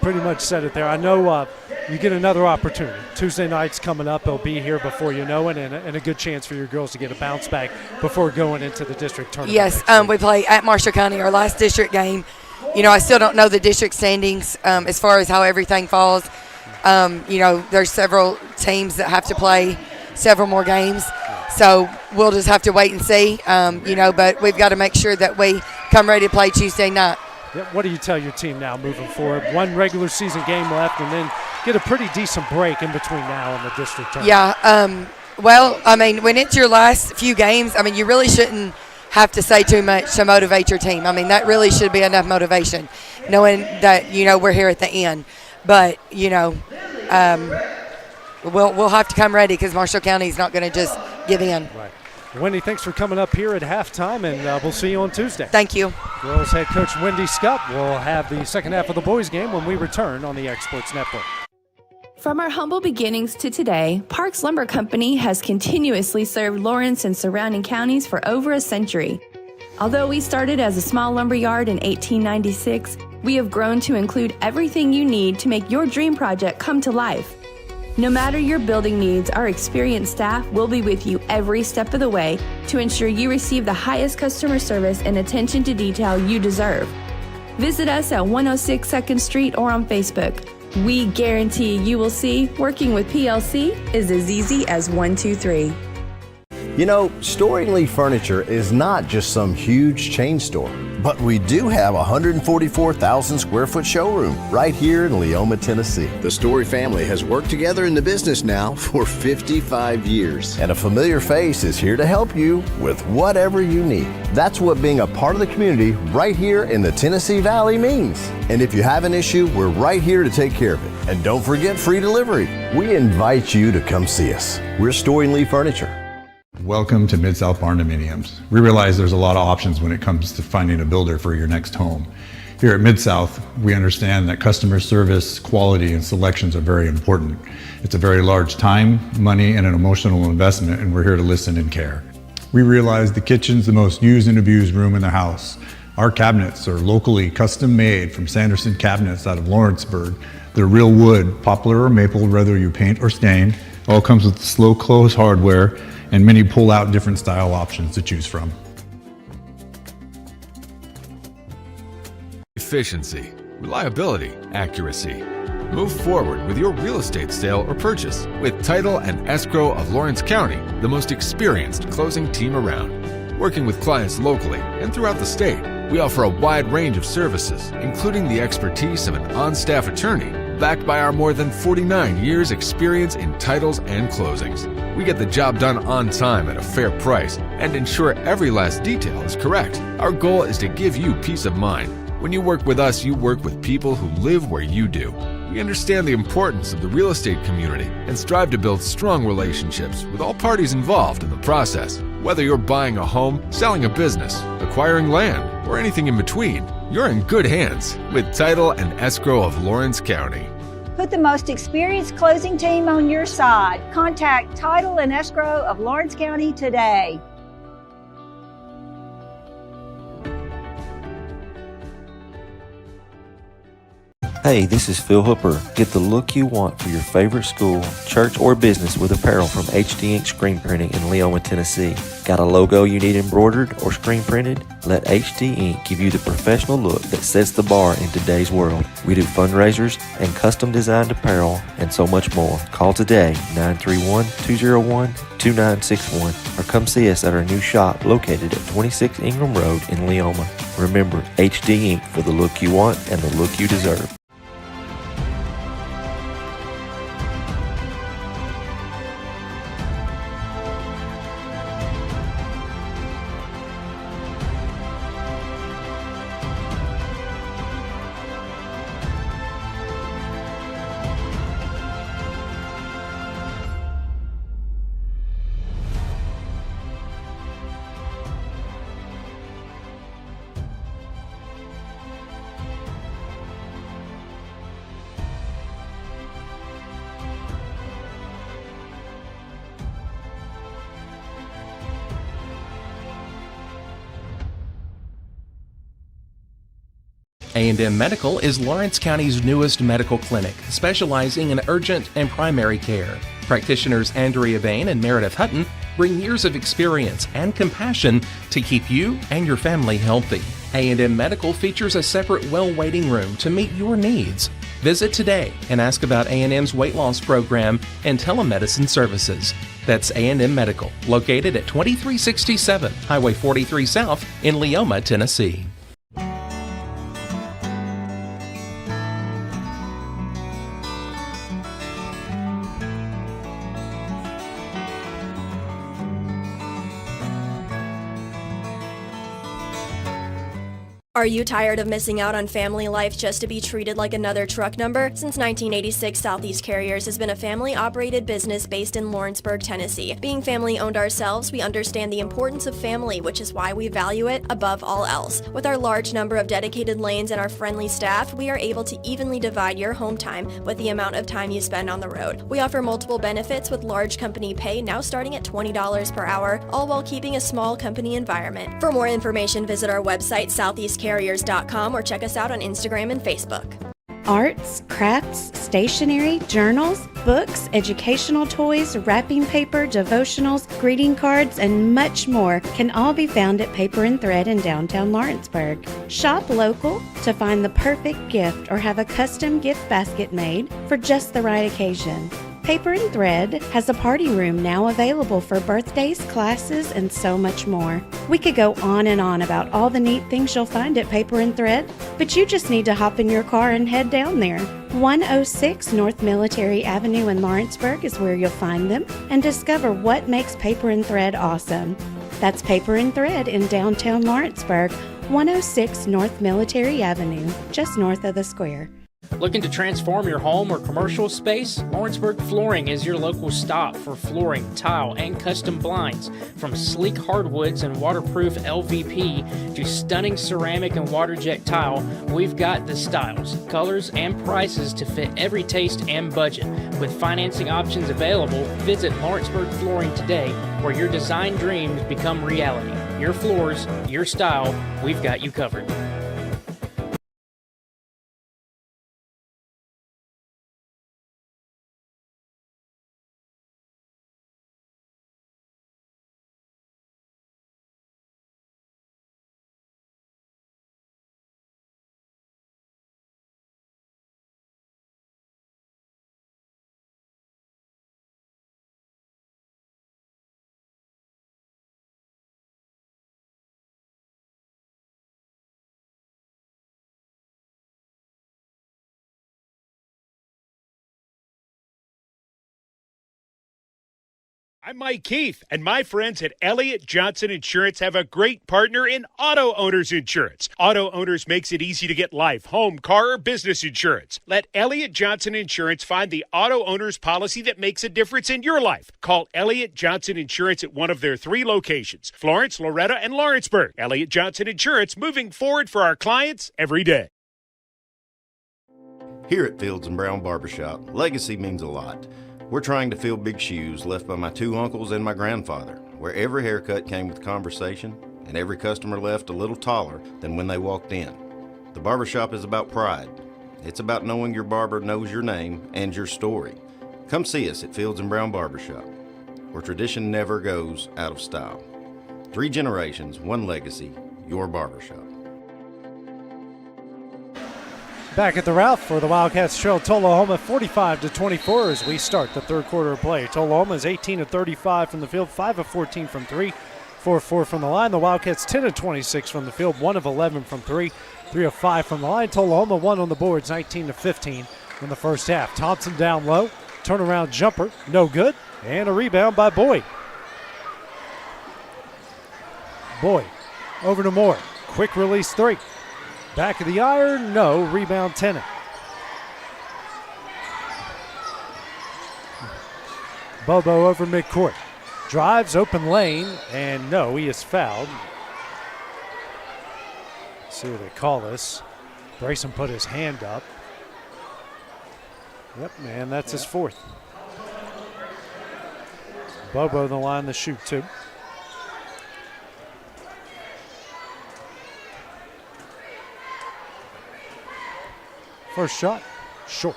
pretty much said it there. I know you get another opportunity. Tuesday night's coming up. They'll be here before you know it, and a good chance for your girls to get a bounce back before going into the district tournament. Yes, we play at Marshall County, our last district game. I still don't know the district standings as far as how everything falls. There's several teams that have to play several more games. So we'll just have to wait and see, but we've got to make sure that we come ready to play Tuesday night. Yep. What do you tell your team now moving forward? One regular season game left, and then get a pretty decent break in between now and the district tournament. Yeah. When it's your last few games, you really shouldn't have to say too much to motivate your team. That really should be enough motivation, knowing that, we're here at the end. But, we'll have to come ready because Marshall County is not going to just give in. Right. Wendy, thanks for coming up here at halftime, and we'll see you on Tuesday. Thank you. Girls head coach Wendy Scupp will have the second half of the boys game when we return on the X Sports Network. From our humble beginnings to today, Parks Lumber Company has continuously served Lawrence and surrounding counties for over a century. Although we started as a small lumber yard in 1896, we have grown to include everything you need to make your dream project come to life. No matter your building needs, our experienced staff will be with you every step of the way to ensure you receive the highest customer service and attention to detail you deserve. Visit us at 106 2nd Street or on Facebook. We guarantee you will see working with PLC is as easy as 1, 2, 3. Storing Lee Furniture is not just some huge chain store, but we do have a 144,000 square foot showroom right here in Leoma, Tennessee. The Story family has worked together in the business now for 55 years. And a familiar face is here to help you with whatever you need. That's what being a part of the community right here in the Tennessee Valley means. And if you have an issue, we're right here to take care of it. And don't forget free delivery. We invite you to come see us. We're Story Lee Furniture. Welcome to Mid-South Barndominiums. We realize there's a lot of options when it comes to finding a builder for your next home. Here at Mid-South, we understand that customer service, quality, and selections are very important. It's a very large time, money, and an emotional investment, and we're here to listen and care. We realize the kitchen's the most used and abused room in the house. Our cabinets are locally custom made from Sanderson Cabinets out of Lawrenceburg. They're real wood, poplar or maple, whether you paint or stain. All comes with slow close hardware and many pull-out different style options to choose from. Efficiency, reliability, accuracy. Move forward with your real estate sale or purchase with Title and Escrow of Lawrence County, the most experienced closing team around. Working with clients locally and throughout the state, we offer a wide range of services, including the expertise of an on-staff attorney, backed by our more than 49 years experience in titles and closings. We get the job done on time at a fair price and ensure every last detail is correct. Our goal is to give you peace of mind. When you work with us, you work with people who live where you do. We understand the importance of the real estate community and strive to build strong relationships with all parties involved in the process. Whether you're buying a home, selling a business, acquiring land, or anything in between, you're in good hands with Title and Escrow of Lawrence County. Put the most experienced closing team on your side. Contact Title and Escrow of Lawrence County today. Hey, this is Phil Hooper. Get the look you want for your favorite school, church, or business with apparel from HD Ink Screen Printing in Leoma, Tennessee. Got a logo you need embroidered or screen printed? Let HD Ink give you the professional look that sets the bar in today's world. We do fundraisers and custom designed apparel and so much more. Call today, 931-201-2961, or come see us at our new shop located at 26 Ingram Road in Leoma. Remember, HD Ink for the look you want and the look you deserve. A&M Medical is Lawrence County's newest medical clinic, specializing in urgent and primary care. Practitioners Andrea Bain and Meredith Hutton bring years of experience and compassion to keep you and your family healthy. A&M Medical features a separate well waiting room to meet your needs. Visit today and ask about A&M's weight loss program and telemedicine services. That's A&M Medical, located at 2367 Highway 43 South in Leoma, Tennessee. Are you tired of missing out on family life just to be treated like another truck number? Since 1986, Southeast Carriers has been a family-operated business based in Lawrenceburg, Tennessee. Being family-owned ourselves, we understand the importance of family, which is why we value it above all else. With our large number of dedicated lanes and our friendly staff, we are able to evenly divide your home time with the amount of time you spend on the road. We offer multiple benefits with large company pay now starting at $20 per hour, all while keeping a small company environment. For more information, visit our website, southeastcarriers.com, or check us out on Instagram and Facebook. Arts, crafts, stationery, journals, books, educational toys, wrapping paper, devotionals, greeting cards, and much more can all be found at Paper and Thread in downtown Lawrenceburg. Shop local to find the perfect gift or have a custom gift basket made for just the right occasion. Paper and Thread has a party room now available for birthdays, classes, and so much more. We could go on and on about all the neat things you'll find at Paper and Thread, but you just need to hop in your car and head down there. 106 North Military Avenue in Lawrenceburg is where you'll find them and discover what makes Paper and Thread awesome. That's Paper and Thread in downtown Lawrenceburg, 106 North Military Avenue, just north of the square. Looking to transform your home or commercial space? Lawrenceburg Flooring is your local stop for flooring, tile, and custom blinds. From sleek hardwoods and waterproof LVP to stunning ceramic and water jet tile, we've got the styles, colors, and prices to fit every taste and budget. With financing options available, visit Lawrenceburg Flooring today, where your design dreams become reality. Your floors, your style, we've got you covered. I'm Mike Keith, and my friends at Elliott Johnson Insurance have a great partner in Auto Owners Insurance. Auto Owners makes it easy to get life, home, car, or business insurance. Let Elliott Johnson Insurance find the Auto Owners policy that makes a difference in your life. Call Elliott Johnson Insurance at one of their 3 locations, Florence, Loretto, and Lawrenceburg. Elliott Johnson Insurance, moving forward for our clients every day. Here at Fields & Brown Barbershop, legacy means a lot. We're trying to fill big shoes left by my 2 uncles and my grandfather, where every haircut came with conversation and every customer left a little taller than when they walked in. The barbershop is about pride. It's about knowing your barber knows your name and your story. Come see us at Fields & Brown Barbershop, where tradition never goes out of style. 3 generations, 1 legacy, your barbershop. Back at the Ralph for the Wildcats trail Tullahoma 45-24 as we start the third quarter of play. Tullahoma is 18 of 35 from the field, 5 of 14 from 3, 4-4 from the line. The Wildcats 10 of 26 from the field, 1 of 11 from 3, 3 of 5 from the line. Tullahoma 1 on the boards, 19 of 15 in the first half. Thompson down low, turnaround jumper, no good, and a rebound by Boyd. Boyd over to Moore, quick release 3. Back of the iron, no. Rebound, Tennant. Bobo over midcourt. Drives, open lane, and no, he is fouled. Let's see what they call this. Brayson put his hand up. Yep, man, that's his 4th. Bobo the line to shoot 2. First shot, short.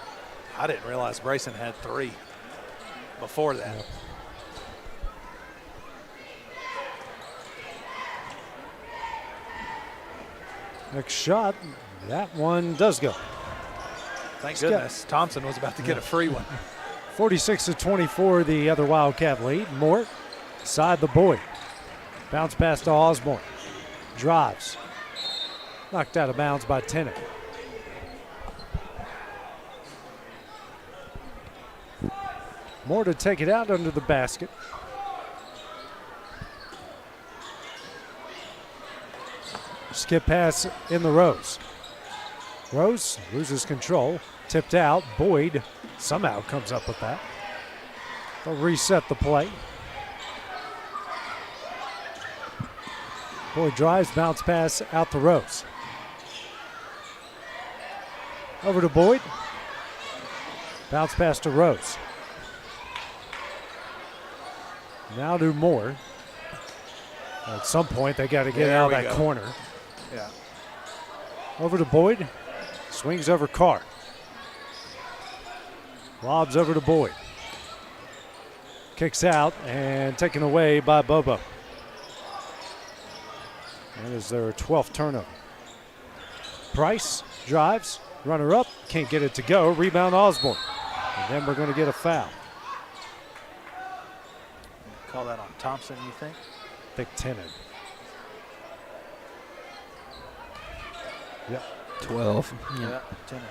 I didn't realize Brayson had 3 before that. Yep. Next shot, that one does go. Thank goodness Thompson was about to get a free one. 46-24, the other Wildcat lead. Mort, side the Boyd. Bounce pass to Osborne. Drives. Knocked out of bounds by Tennant. Moore to take it out under the basket. Skip pass in the Rose. Rose loses control. Tipped out. Boyd somehow comes up with that. They'll reset the play. Boyd drives, bounce pass out the Rose. Over to Boyd. Bounce pass to Rose. Now to Moore. At some point, they got to get out of that corner. Yeah. Over to Boyd. Swings over Carr. Lobs over to Boyd. Kicks out and taken away by Bobo. That is their 12th turnover. Price drives. Runner up. Can't get it to go. Rebound Osborne. And then we're going to get a foul. Call that on Thompson, you think? I think Tennant. Yep. 12. Yeah, Tennant.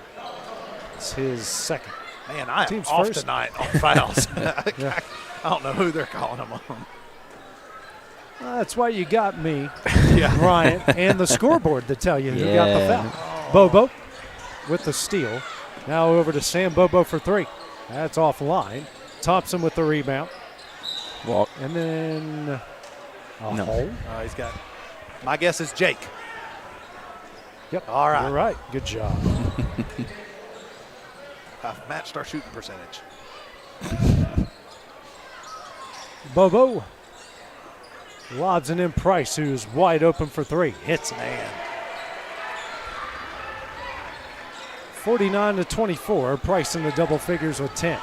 It's his second. Man, I am Team's off first. tonight on fouls. Yeah. I don't know who they're calling them on. That's why you got me, Yeah. Ryan, and the scoreboard to tell you who got the foul. Bobo with the steal. Now over to Sam Bobo for 3. That's offline. Thompson with the rebound. Walk. And then a No. hole. He's got, my guess is Jake. Yep. All right. You're right. Good job. I've matched our shooting percentage. Bobo lobs it in Price, who's wide open for 3. Hits it. Man. 49-24. Price in the double figures with 10.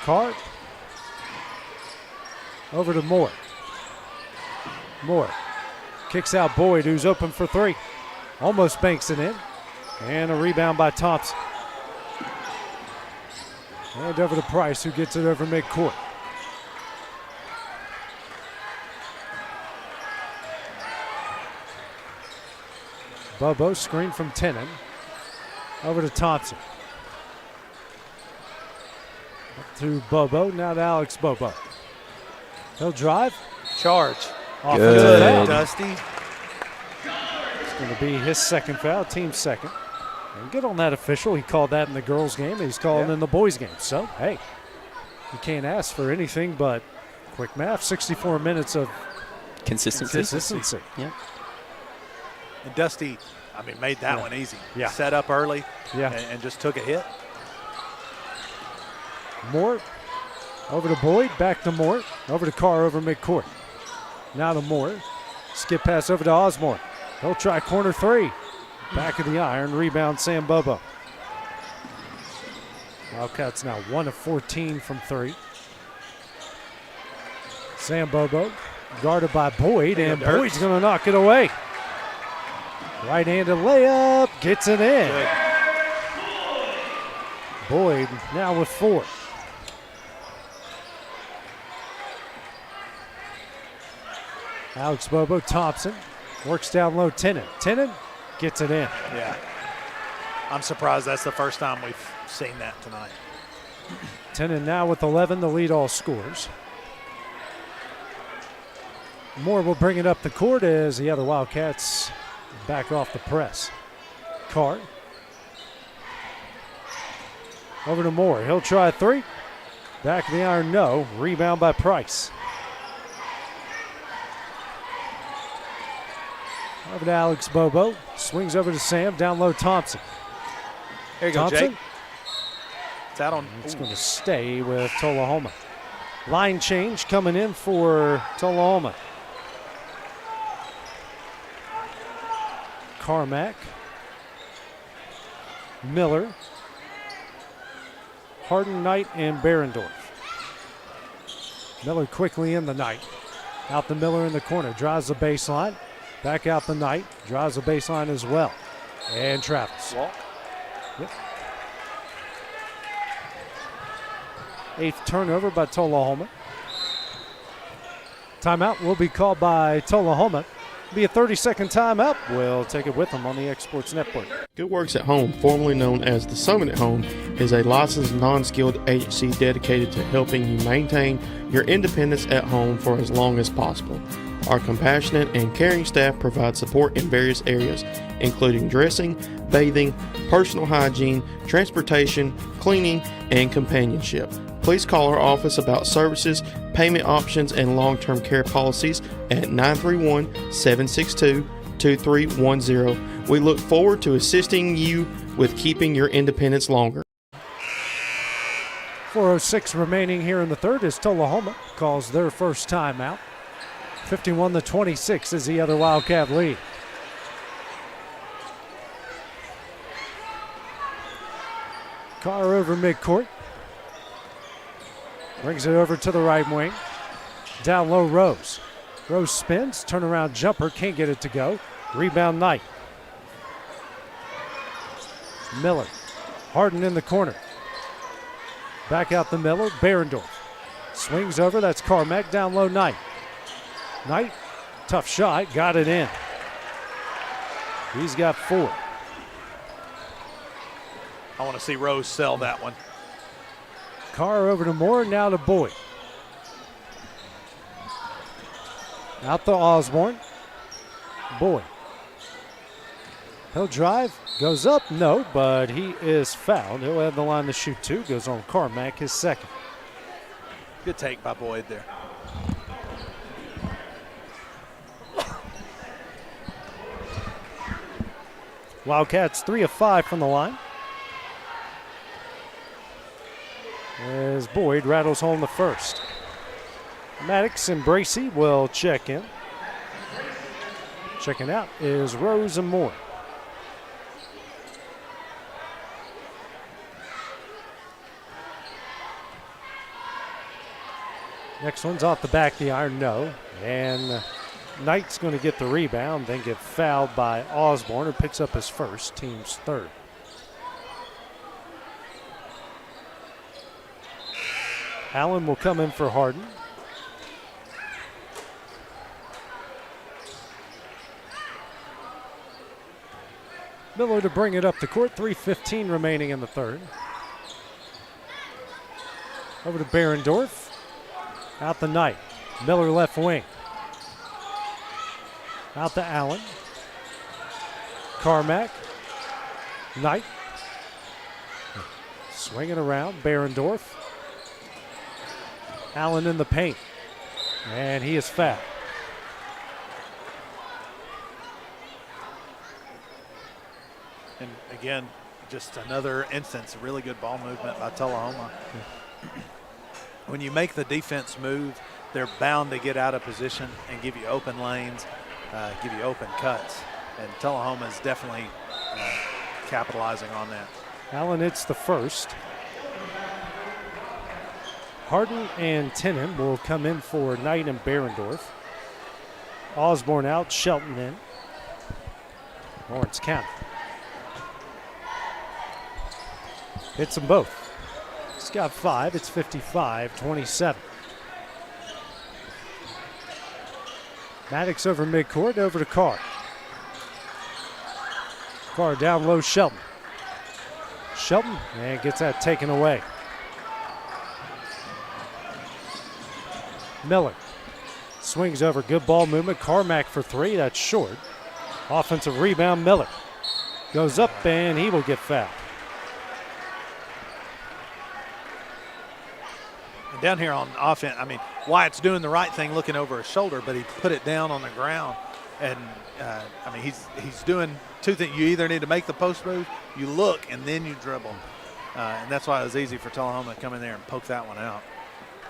Carr over to Moore. Moore kicks out Boyd, who's open for 3. Almost banks it in. And a rebound by Thompson. And over to Price, who gets it over midcourt. Bobo screen from Tennant. Over to Thompson. Up to Bobo, now to Alex Bobo. He'll drive. Charge. Offensive foul. Dusty. It's going to be his second foul, team's second. And good on that official. He called that in the girls' game. He's calling in the boys' game. So, hey, you can't ask for anything but quick math. 64 minutes of Consistency. Yeah. And Dusty, made that one easy. Yeah. Set up early Yeah. and just took a hit. Moore over to Boyd, back to Moore, over to Carr over midcourt. Now to Moore. Skip pass over to Osborne. He'll try corner 3. Back of the iron, rebound Sam Bobo. Wildcats now 1 of 14 from 3. Sam Bobo guarded by Boyd, and Boyd's going to knock it away. Right-handed layup, gets it in. Good. Boyd now with 4. Alex Bobo, Thompson, works down low, Tennant. Tennant gets it in. Yeah. I'm surprised that's the first time we've seen that tonight. Tennant now with 11 to lead all scores. Moore will bring it up the court as the other Wildcats back off the press. Carr. Over to Moore. He'll try 3. Back of the iron, no. Rebound by Price. Over to Alex Bobo. Swings over to Sam. Down low, Thompson. Here you go, Thompson. Jake. It's out on. It's going to stay with Tullahoma. Line change coming in for Tullahoma. Carmack. Miller, Hardin, Knight, and Barendorf. Miller quickly in the Knight. Out the Miller in the corner, drives the baseline. Back out the Knight, drives the baseline as well. And travels. Yep. 8th turnover by Tullahoma. Timeout will be called by Tullahoma. Be a 30-second timeout. We'll take it with them on the Exports Network. Good Works at Home, formerly known as the Summit at Home, is a licensed non-skilled agency dedicated to helping you maintain your independence at home for as long as possible. Our compassionate and caring staff provide support in various areas, including dressing, bathing, personal hygiene, transportation, cleaning, and companionship. Please call our office about services, payment options, and long-term care policies at 931-762-2310. We look forward to assisting you with keeping your independence longer. 4:06 remaining here in the third as Tullahoma calls their first timeout. 51-26 is the other Wildcat lead. Carr over midcourt. Brings it over to the right wing. Down low, Rose. Rose spins, turnaround jumper, can't get it to go. Rebound, Knight. Miller. Hardin in the corner. Back out the Miller, Barendorf. Swings over, that's Carmack, down low, Knight. Knight, tough shot, got it in. He's got 4. I want to see Rose sell that one. Carr over to Moore, now to Boyd. Out to Osborne. Boyd. He'll drive, goes up, no, but he is fouled. He'll have the line to shoot 2, goes on Carmack, his second. Good take by Boyd there. Wildcats 3 of 5 from the line. As Boyd rattles home the first. Maddox and Bracey will check in. Checking out is Rose and Moore. Next one's off the back of the iron, no. And Knight's going to get the rebound, then get fouled by Osborne, who picks up his first, team's third. Allen will come in for Hardin. Miller to bring it up the court, 3:15 remaining in the third. Over to Barendorf. Out the Knight. Miller left wing. Out to Allen. Carmack. Knight. Swinging around. Barendorf. Allen in the paint. And he is fouled. And again, just another instance of really good ball movement by Tullahoma. When you make the defense move, they're bound to get out of position and give you open lanes, give you open cuts. And Tullahoma is definitely capitalizing on that. Allen hits the first. Hardin and Tennant will come in for Knight and Barendorf. Osborne out, Shelton in. Lawrence County. Hits them both. He's got 5. It's 55-27. Maddox over midcourt, over to Carr. Carr down low, Shelton. Shelton, and gets that taken away. Miller swings over, good ball movement. Carmack for 3, that's short. Offensive rebound, Miller. Goes up and he will get fouled. And down here on offense, I mean, Wyatt's doing the right thing looking over his shoulder, but he put it down on the ground. And, I mean, he's doing 2 things. You either need to make the post move, you look, and then you dribble. And that's why it was easy for Tullahoma to come in there and poke that one out.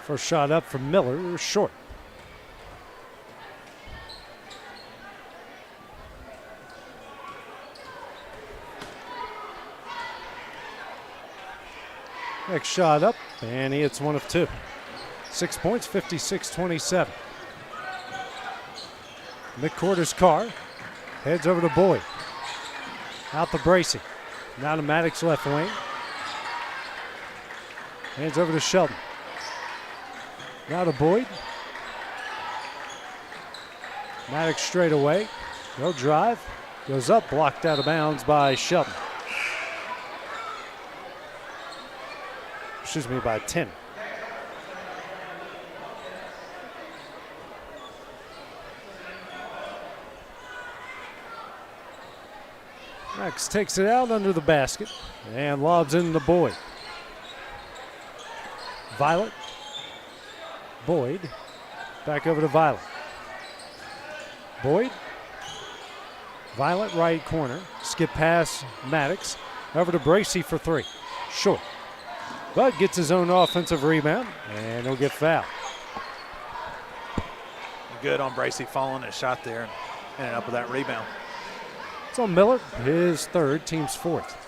First shot up from Miller, short. Next shot up, and he hits one of two. 6 points, 56-27. Midcourt is Carr. Heads over to Boyd. Out to Bracey. Now to Maddox left wing. Hands over to Shelton. Now to Boyd. Maddox straight away. No drive. Goes up, blocked out of bounds by Shelton. Excuse me, by 10. Max takes it out under the basket and lobs in to Boyd. Violet. Boyd. Back over to Violet. Boyd. Violet right corner. Skip pass Maddox. Over to Bracey for three. Short. But gets his own offensive rebound and he'll get fouled. Good on Bracey following his shot there and ended up with that rebound. It's on Miller, his third, team's fourth.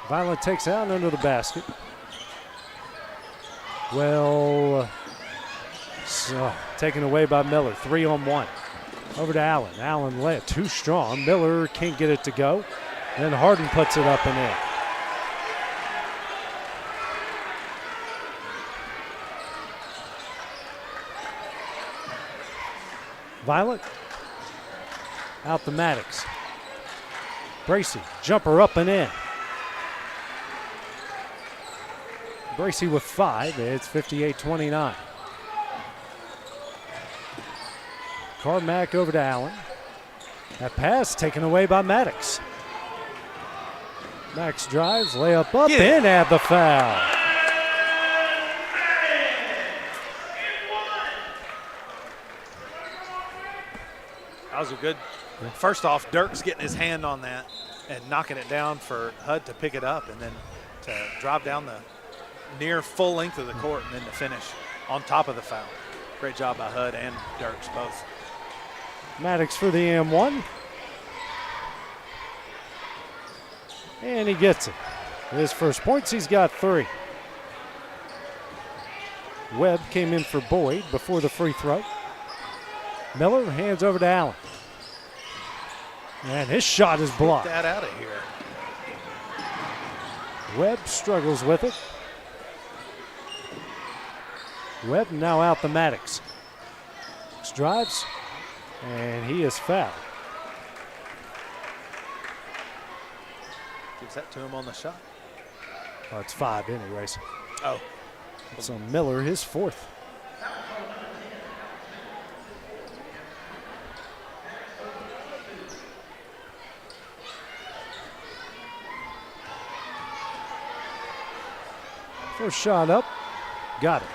Violet takes out under the basket. Well, taken away by Miller, 3-on-1. Over to Allen. Allen led, too strong. Miller can't get it to go. Then Harden puts it up and in. Violet. Out to Maddox. Bracey, jumper up and in. Bracey with 5. It's 58-29. Carmack over to Allen. That pass taken away by Maddox. Max drives, layup up, and add the foul. That was a good. First off, Dirk's getting his hand on that and knocking it down for Hud to pick it up and then to drive down the near full length of the court and then to finish on top of the foul. Great job by Hud and Dirks both. Maddox for the M1. And he gets it. His first points, he's got 3. Webb came in for Boyd before the free throw. Miller hands over to Allen. And his shot is blocked. Get that out of here. Webb struggles with it. Webb now out to Maddox. Drives, and he is fouled. Gives that to him on the shot. Oh, it's 5 anyways. Oh. So Miller, his 4th. First shot up, got it.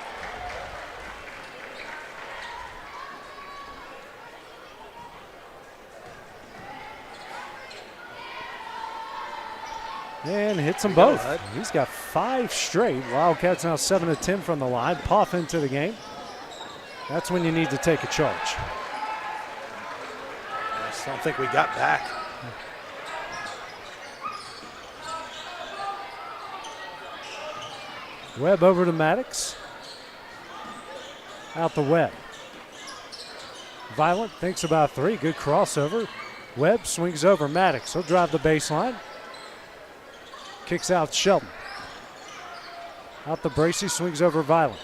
And hits them both. He's got 5 straight. Wildcats now 7 of 10 from the line. Poff into the game. That's when you need to take a charge. I just don't think we got back. Webb over to Maddox. Out the Webb. Violet thinks about 3. Good crossover. Webb swings over Maddox. He'll drive the baseline. Kicks out Shelton. Out the Bracey, swings over Violet.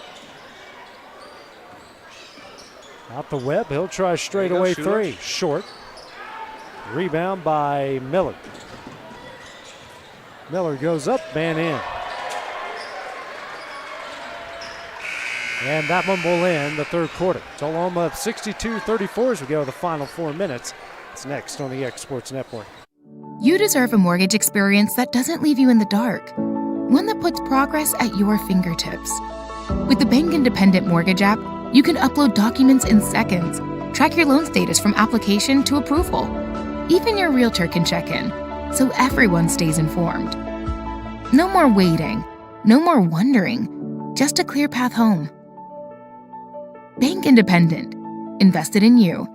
Out the Webb, he'll try straight away 3. Short. Rebound by Miller. Miller goes up and in. And that one will end the third quarter. Tullahoma up 62-34 as we go to the final 4 minutes. It's next on the X Sports Network. You deserve a mortgage experience that doesn't leave you in the dark. One that puts progress at your fingertips. With the Bank Independent Mortgage app, you can upload documents in seconds, track your loan status from application to approval. Even your realtor can check in, so everyone stays informed. No more waiting, no more wondering, just a clear path home. Bank Independent. Invested in you.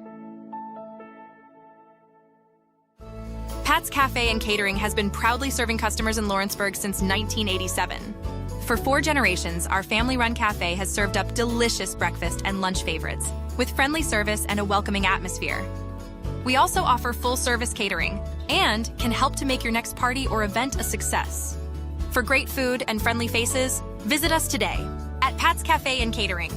Pat's Cafe and Catering has been proudly serving customers in Lawrenceburg since 1987. For 4 generations, our family-run cafe has served up delicious breakfast and lunch favorites, with friendly service and a welcoming atmosphere. We also offer full-service catering and can help to make your next party or event a success. For great food and friendly faces, visit us today at Pat's Cafe and Catering.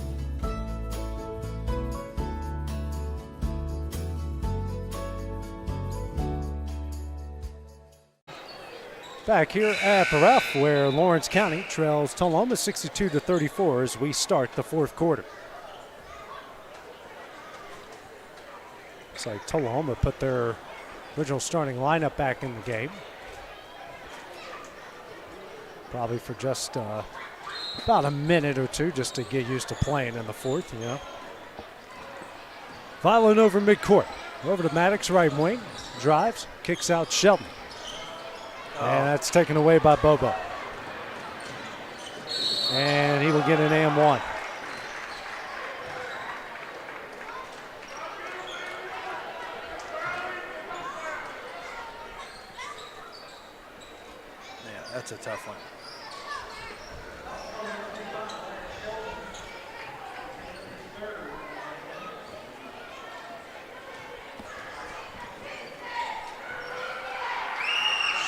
Back here at the Ralph, where Lawrence County trails Tullahoma 62-34 as we start the fourth quarter. Looks like Tullahoma put their original starting lineup back in the game. Probably for just about a minute or two just to get used to playing in the fourth, you know. Violin over midcourt. Over to Maddox, right wing. Drives, kicks out Shelton. And that's taken away by Bobo. And he will get an and 1. Yeah, that's a tough one.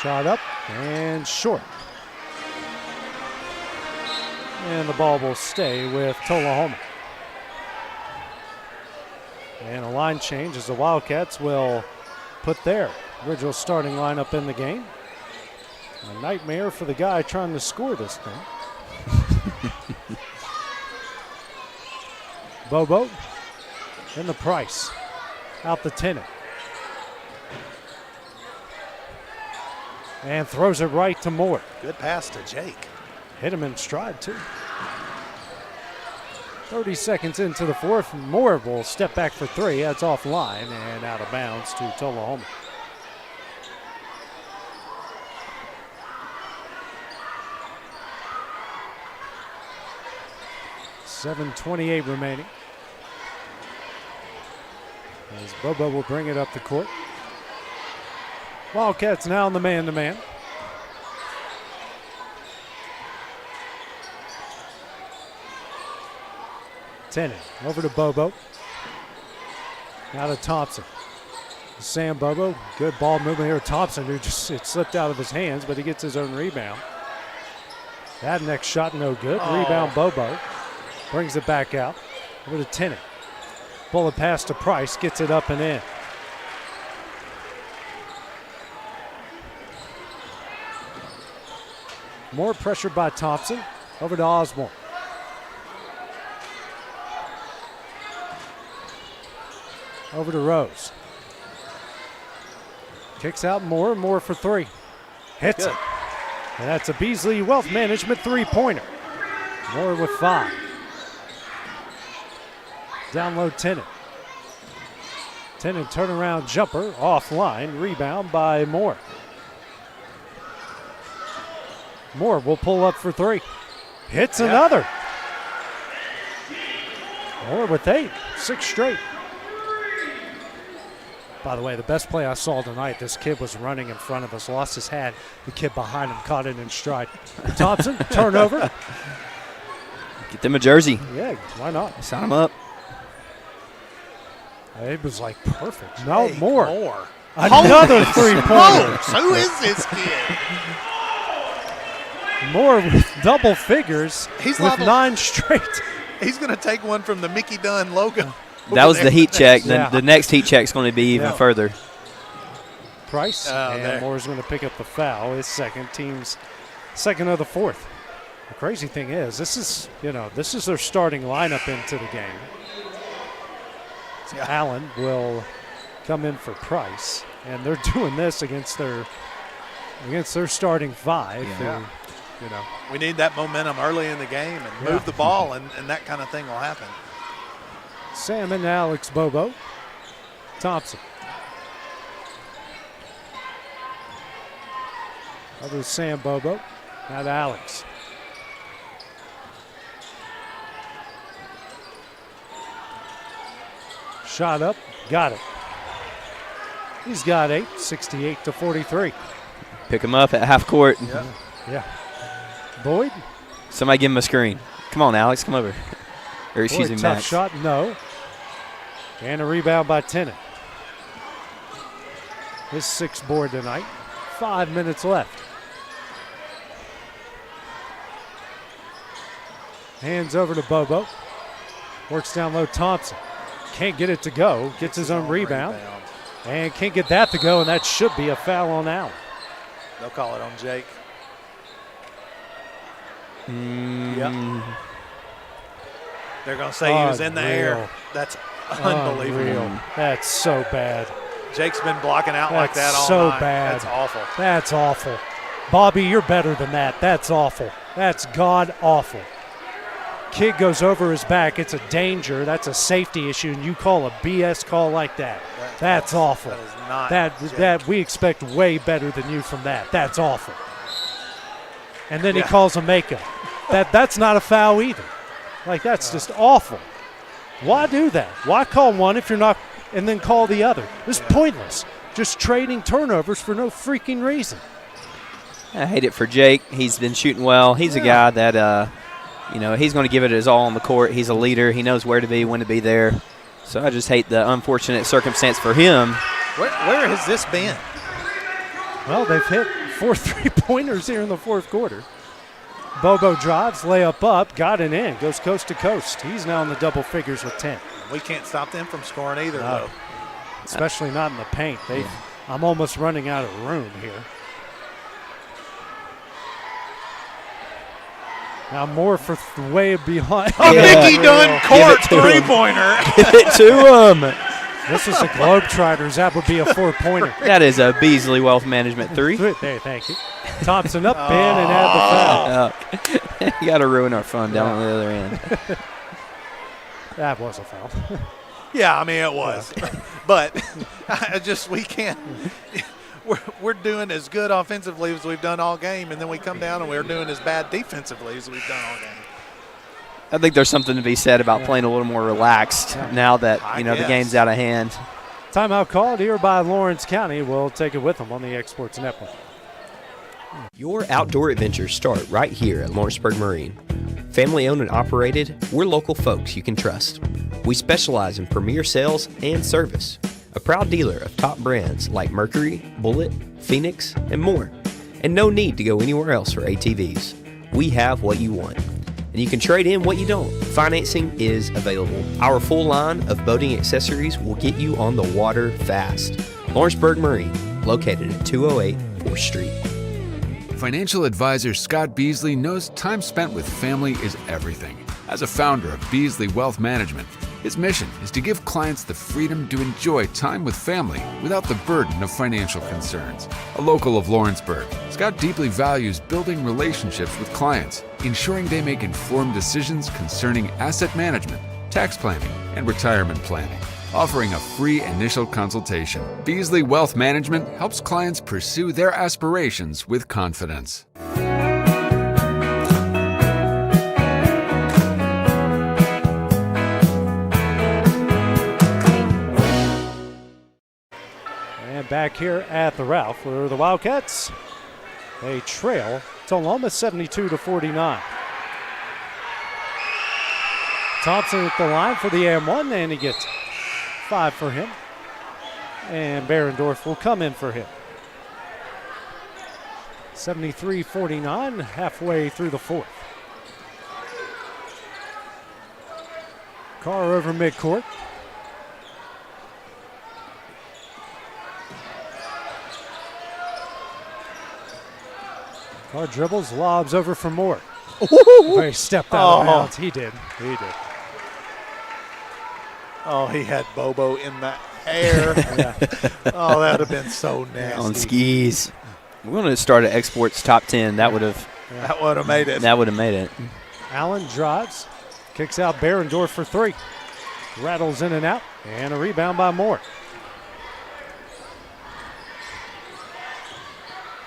Shot up and short. And the ball will stay with Tullahoma. And a line change as the Wildcats will put their original starting lineup in the game. A nightmare for the guy trying to score this thing. Bobo in the Price. Out the Tennant. And throws it right to Moore. Good pass to Jake. Hit him in stride, too. 30 seconds into the fourth. Moore will step back for 3. That's offline and out of bounds to Tullahoma. .7:28 remaining. As Bobo will bring it up the court. Wildcats now in the man-to-man. Tennant over to Bobo. Now to Thompson. Sam Bobo, good ball movement here. Thompson, who just it slipped out of his hands, but he gets his own rebound. That next shot no good. Rebound Bobo. Brings it back out. Over to Tennant. Bullet pass to Price, gets it up and in. More pressure by Thompson. Over to Osborne. Over to Rose. Kicks out Moore. Moore for 3. Hits it. And that's a Beasley Wealth Management 3-pointer. Moore with 5. Down low Tennant. Tennant turnaround jumper. Offline. Rebound by Moore. Moore will pull up for 3. Hits another. Moore with 8. 6 straight. By the way, the best play I saw tonight, this kid was running in front of us, lost his hat. The kid behind him caught it in stride. Thompson, turnover. Get them a jersey. Yeah, why not? Sign him up. It was like perfect. No, Jake Moore. Moore. Another 3-pointer. Who is this kid? Moore with double figures with liable. 9 straight. He's going to take one from the Mickey Dunn logo. That was the heat check. Yeah. The next heat check is going to be even further. Price, and Moore's going to pick up the foul. His second, team's second of the fourth. The crazy thing is, this is their starting lineup into the game. So Allen will come in for Price, and they're doing this against their starting 5. Yeah. Who, we need that momentum early in the game and move the ball, and that kind of thing will happen. Sam and Alex Bobo. Thompson. Over to Sam Bobo. Now to Alex. Shot up. Got it. He's got 8, 68-43. Pick him up at half court. Yeah. Boyd. Somebody give him a screen. Come on, Alex, come over. Or excuse me, tough Max. shot, no. And a rebound by Tennant. His 6th board tonight. 5 minutes left. Hands over to Bobo. Works down low, Thompson. Can't get it to go. Gets his own rebound. And can't get that to go, and that should be a foul on Allen. They'll call it on Jake. Yep. They're going to say he was in the air. That's unbelievable. Unreal. That's so bad. Jake's been blocking out like that all so night. bad. That's awful. That's awful. Bobby, you're better than that. That's awful. That's god awful. Kid goes over his back. It's a danger. That's a safety issue, and you call a BS call like that. That's awful. That is not that we expect way better than you from that. That's awful. And then he calls a makeup. That's not a foul either. Like, that's just awful. Why do that? Why call one if you're not, and then call the other? It's pointless. Just trading turnovers for no freaking reason. I hate it for Jake. He's been shooting well. He's a guy that, he's going to give it his all on the court. He's a leader. He knows where to be, when to be there. So I just hate the unfortunate circumstance for him. Where has this been? Well, they've hit 4 3-pointers here in the 4th quarter. Bobo drives, layup up, got it in, goes coast to coast. He's now in the double figures with 10. We can't stop them from scoring either, though. Especially not in the paint. I'm almost running out of room here. Now Moore for way behind. Mickey Dunn court 3-pointer. Give it to him. This was the Globetrotters. That would be a 4-pointer. That is a Beasley Wealth Management 3. There, thank you. Thompson up, in, and add the foul. You got to ruin our fun down on the other end. That was a foul. Yeah, I mean, it was. But we can't. We're doing as good offensively as we've done all game, and then we come down and we're doing as bad defensively as we've done all game. I think there's something to be said about playing a little more relaxed now that the game's out of hand. Timeout called here by Lawrence County. We'll take it with them on the Exports Network. Your outdoor adventures start right here at Lawrenceburg Marine. Family owned and operated, we're local folks you can trust. We specialize in premier sales and service. A proud dealer of top brands like Mercury, Bullet, Phoenix, and more. And no need to go anywhere else for ATVs. We have what you want. And you can trade in what you don't. Financing is available. Our full line of boating accessories will get you on the water fast. Lawrenceburg Marine, located at 208 4th Street. Financial advisor Scott Beasley knows time spent with family is everything. As a founder of Beasley Wealth Management, his mission is to give clients the freedom to enjoy time with family without the burden of financial concerns. A local of Lawrenceburg, Scott deeply values building relationships with clients, ensuring they make informed decisions concerning asset management, tax planning, and retirement planning. Offering a free initial consultation, Beasley Wealth Management helps clients pursue their aspirations with confidence. And back here at the Ralph, where the Wildcats, they trail Tullahoma 72-49. Thompson at the line for the M1, and he gets 5 for him. And Barendorf will come in for him. 73-49, halfway through the 4th. Carr over midcourt. Carr dribbles, lobs over for Moore. He stepped out of bounds. He did. Oh, he had Bobo in the air. Oh, that would have been so nasty. On skis. We're going to start at Exports top 10. That would have made it. That would have made it. Allen drives, kicks out Barendorf for 3. Rattles in and out, and a rebound by Moore.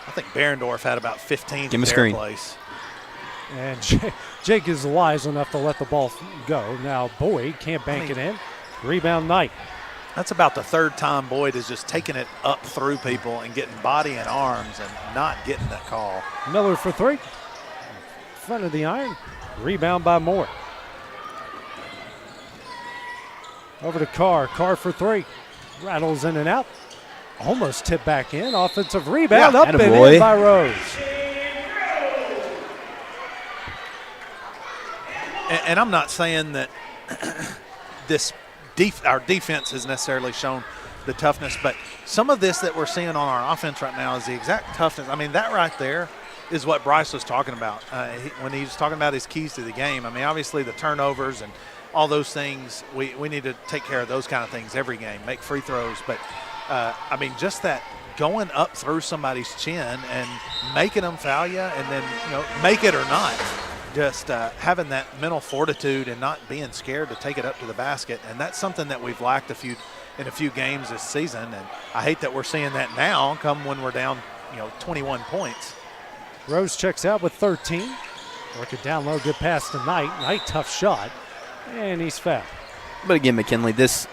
I think Barendorf had about 15 Give him a to their screen. place. And Jake is wise enough to let the ball go. Now Boyd can't bank it in. Rebound Knight. That's about the third time Boyd is just taking it up through people and getting body and arms and not getting that call. Miller for three. Front of the iron. Rebound by Moore. Over to Carr. Carr for three. Rattles in and out. Almost tipped back in. Offensive rebound up and in by Rose. And I'm not saying that our defense has necessarily shown the toughness, but some of this that we're seeing on our offense right now is the exact toughness. I mean, that right there is what Bryce was talking about when he was talking about his keys to the game. I mean, obviously the turnovers and all those things, we need to take care of those kind of things every game, make free throws. But, I mean, just that going up through somebody's chin and making them foul you and then, make it or not. Just having that mental fortitude and not being scared to take it up to the basket. And that's something that we've lacked in a few games this season. And I hate that we're seeing that now come when we're down, 21 points. Rose checks out with 13. Working down low, good pass to Knight. Knight, tough shot. And he's fouled. But again, McKinley, this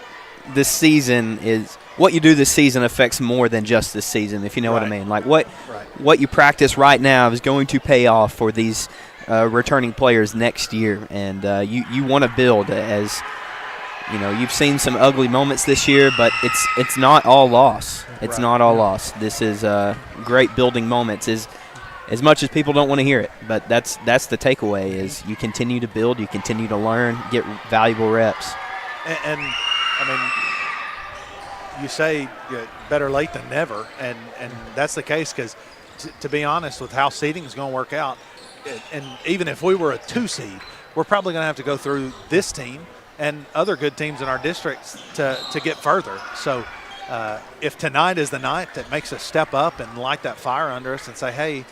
season is what you do this season affects more than just this season, if you know what I mean. Like what you practice right now is going to pay off for these returning players next year, and you want to build. As you've seen some ugly moments this year, but it's not all loss. It's not all loss. This is great building moments. As much as people don't want to hear it, but that's the takeaway is you continue to build, you continue to learn, get valuable reps. And I mean, you say better late than never, and that's the case because, to be honest, with how seeding is going to work out, and even if we were a 2 seed, we're probably going to have to go through this team and other good teams in our districts to get further. So if tonight is the night that makes us step up and light that fire under us and say, hey,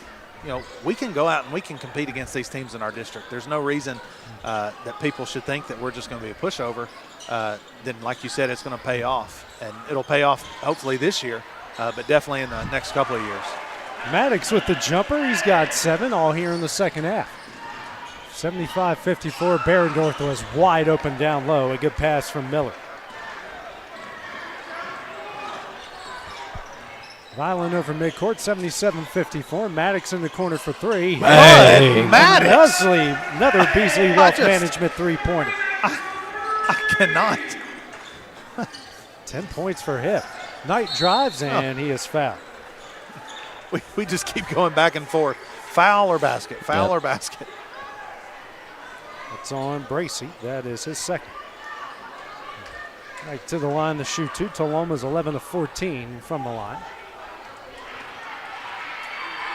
we can go out and we can compete against these teams in our district. There's no reason that people should think that we're just going to be a pushover. Then, like you said, it's going to pay off. And it'll pay off hopefully this year, but definitely in the next couple of years. Maddox with the jumper. He's got 7 all here in the second half. 75-54. Barendorf was wide open down low. A good pass from Miller. Violent over midcourt, 77-54. Maddox in the corner for 3. Maddox! Another Beasley Wealth Management three-pointer. I cannot. 10 points for him. Knight drives, and he is fouled. We just keep going back and forth. Foul or basket, foul or basket. It's on Bracey. That is his second. Right to the line to shoot 2. Tullahoma's 11-14 from the line.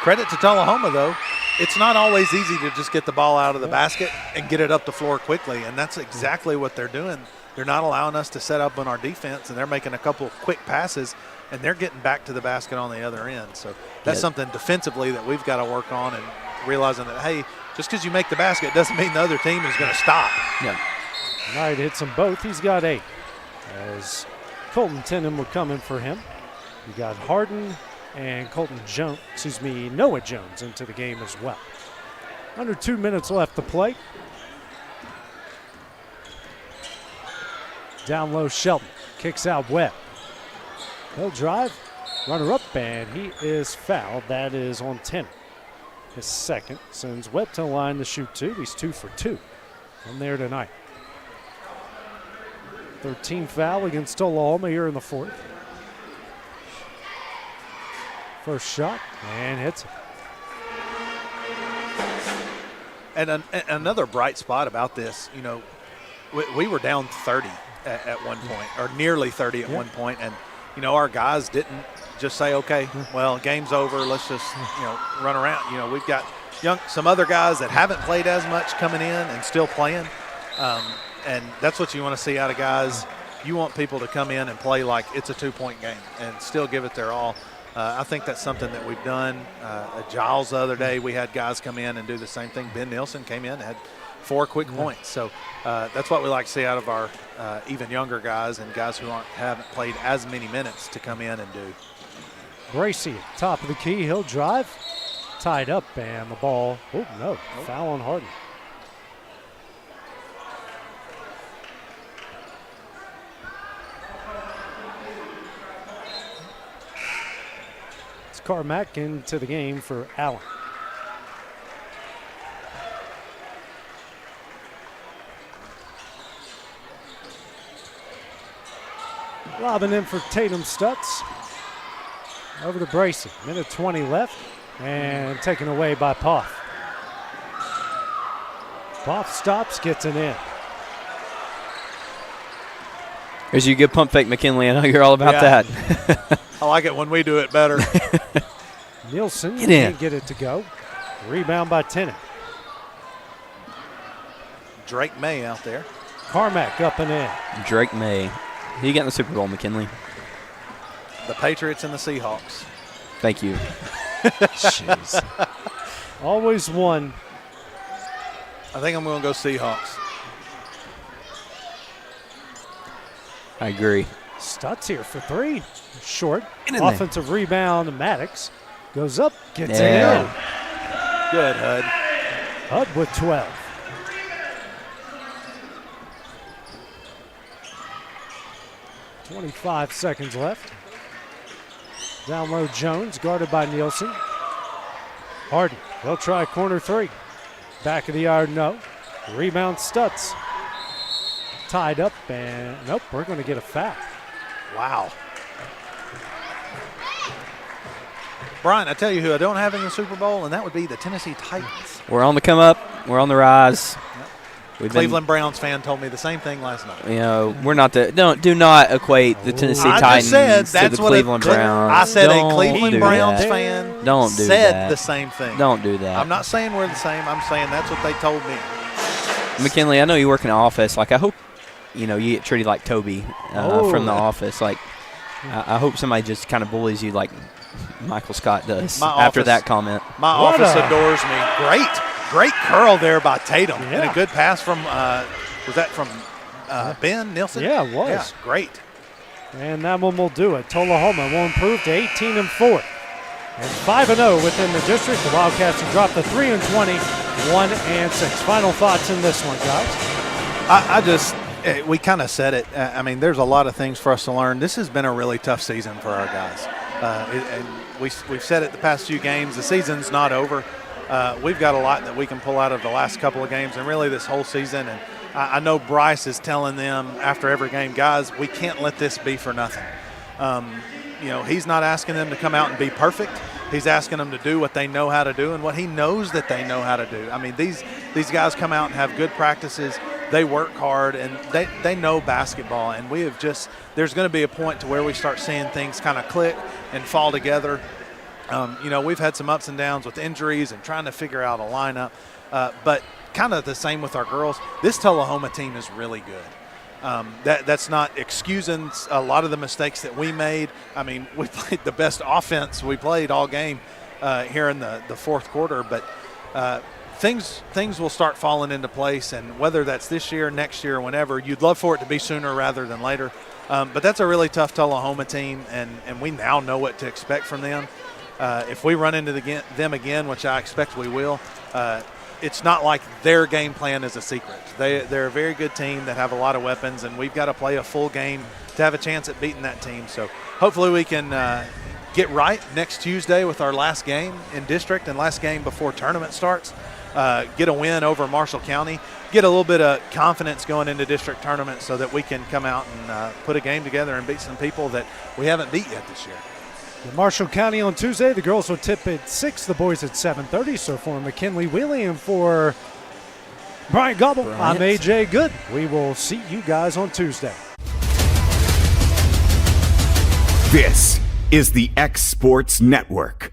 Credit to Tullahoma, though. It's not always easy to just get the ball out of the basket and get it up the floor quickly, and that's exactly what they're doing. They're not allowing us to set up on our defense, and they're making a couple quick passes, and they're getting back to the basket on the other end. So that's something defensively that we've got to work on, and realizing that, hey, just because you make the basket doesn't mean the other team is going to stop. Yeah. Knight hits them both. He's got 8. As Colton Tennant will come in for him. You got Harden and Noah Jones into the game as well. Under 2 minutes left to play. Down low, Shelton kicks out Webb. He'll drive, runner up, and he is fouled. That is on Tennant. His second sends Webb to the line to shoot 2. He's 2 for 2 from there tonight. 13 foul against Tullahoma here in the fourth. First shot, and hits it. And another bright spot about this, we were down 30 at one point, or nearly 30 at one point, and our guys didn't just say, okay, well, game's over, let's just run around. We've got some other guys that haven't played as much coming in and still playing, and that's what you want to see out of guys. You want people to come in and play like it's a 2-point game and still give it their all. I think that's something that we've done. At Giles the other day, we had guys come in and do the same thing. Ben Nielsen came in and had 4 quick points. So that's what we like to see out of our even younger guys and guys who haven't played as many minutes to come in and do. Bracey, top of the key, he'll drive. Tied up, and the ball, foul on Harden. It's Carmack into the game for Allen. Lobbing in for Tatum Stutz. Over to Bracey. Minute 20 left. And taken away by Poff. Poff stops, gets it in. Here's your good pump fake, McKinley. I know you're all about that. I like it when we do it better. Nielsen Get in. can't get it to go. Rebound by Tennant. Drake May out there. Carmack up and in. Drake May. Who you got in the Super Bowl, McKinley? The Patriots and the Seahawks. Thank you. Jeez. Always one. I think I'm going to go Seahawks. I agree. Stutz here for three. Short. Get in there. Offensive rebound. Maddox goes up, gets Yeah. in. Good, Hud. Hud with 12. .25 seconds left. Down low Jones, guarded by Nielsen. Harden, they'll try corner three. Back of the yard, no. Rebound Stutz. Tied up, and nope, we're going to get a foul. Wow. Brian, I tell you who I don't have in the Super Bowl, and that would be the Tennessee Titans. We're on the come up. We're on the rise. We've Cleveland Browns fan told me the same thing last night. You know, we're not the do not equate the Tennessee I Titans just said, to the Cleveland Browns. I said Don't a Cleveland do Browns that. fan Don't do said that. the same thing. Don't do that. I'm not saying we're the same. I'm saying that's what they told me. McKinley, I know you work in the office. Like, I hope, you know, you get treated like Toby from the office. Like, I hope somebody just kind of bullies you like Michael Scott does after that comment. My office adores me. Great curl there by Tatum. Yeah. And a good pass from, was that from Ben Nielsen? Yeah, it was. Yeah, great. And that one will do it. Tullahoma will improve to 18-4. And 5-0 within the district. The Wildcats have dropped to 3-20, 1-6. Final thoughts in this one, guys? We kind of said it. I mean, there's a lot of things for us to learn. This has been a really tough season for our guys. And we've said it the past few games. The season's not over. We've got a lot that we can pull out of the last couple of games and really this whole season. And I know Bryce is telling them after every game, guys, we can't let this be for nothing. You know, he's not asking them to come out and be perfect. He's asking them to do what they know how to do and what he knows that they know how to do. I mean, these guys come out and have good practices. They work hard, and they know basketball. And we have just – there's going to be a point to where we start seeing things kind of click and fall together. You know, we've had some ups and downs with injuries and trying to figure out a lineup. But kind of the same with our girls. This Tullahoma team is really good. That's not excusing a lot of the mistakes that we made. I mean, we played the best offense we played all game here in the fourth quarter. But things will start falling into place, and whether that's this year, next year, whenever, you'd love for it to be sooner rather than later. But that's a really tough Tullahoma team, and we now know what to expect from them. If we run into them again, which I expect we will, it's not like their game plan is a secret. They're a very good team that have a lot of weapons, and we've got to play a full game to have a chance at beating that team. So hopefully we can get right next Tuesday with our last game in district and last game before tournament starts. Get a win over Marshall County, get a little bit of confidence going into district tournament so that we can come out and put a game together and beat some people that we haven't beat yet this year. The Marshall County on Tuesday. The girls will tip at 6, the boys at 7:30. So for McKinley Wheelie and for Brian Gobble, I'm AJ Good. We will see you guys on Tuesday. This is the X Sports Network.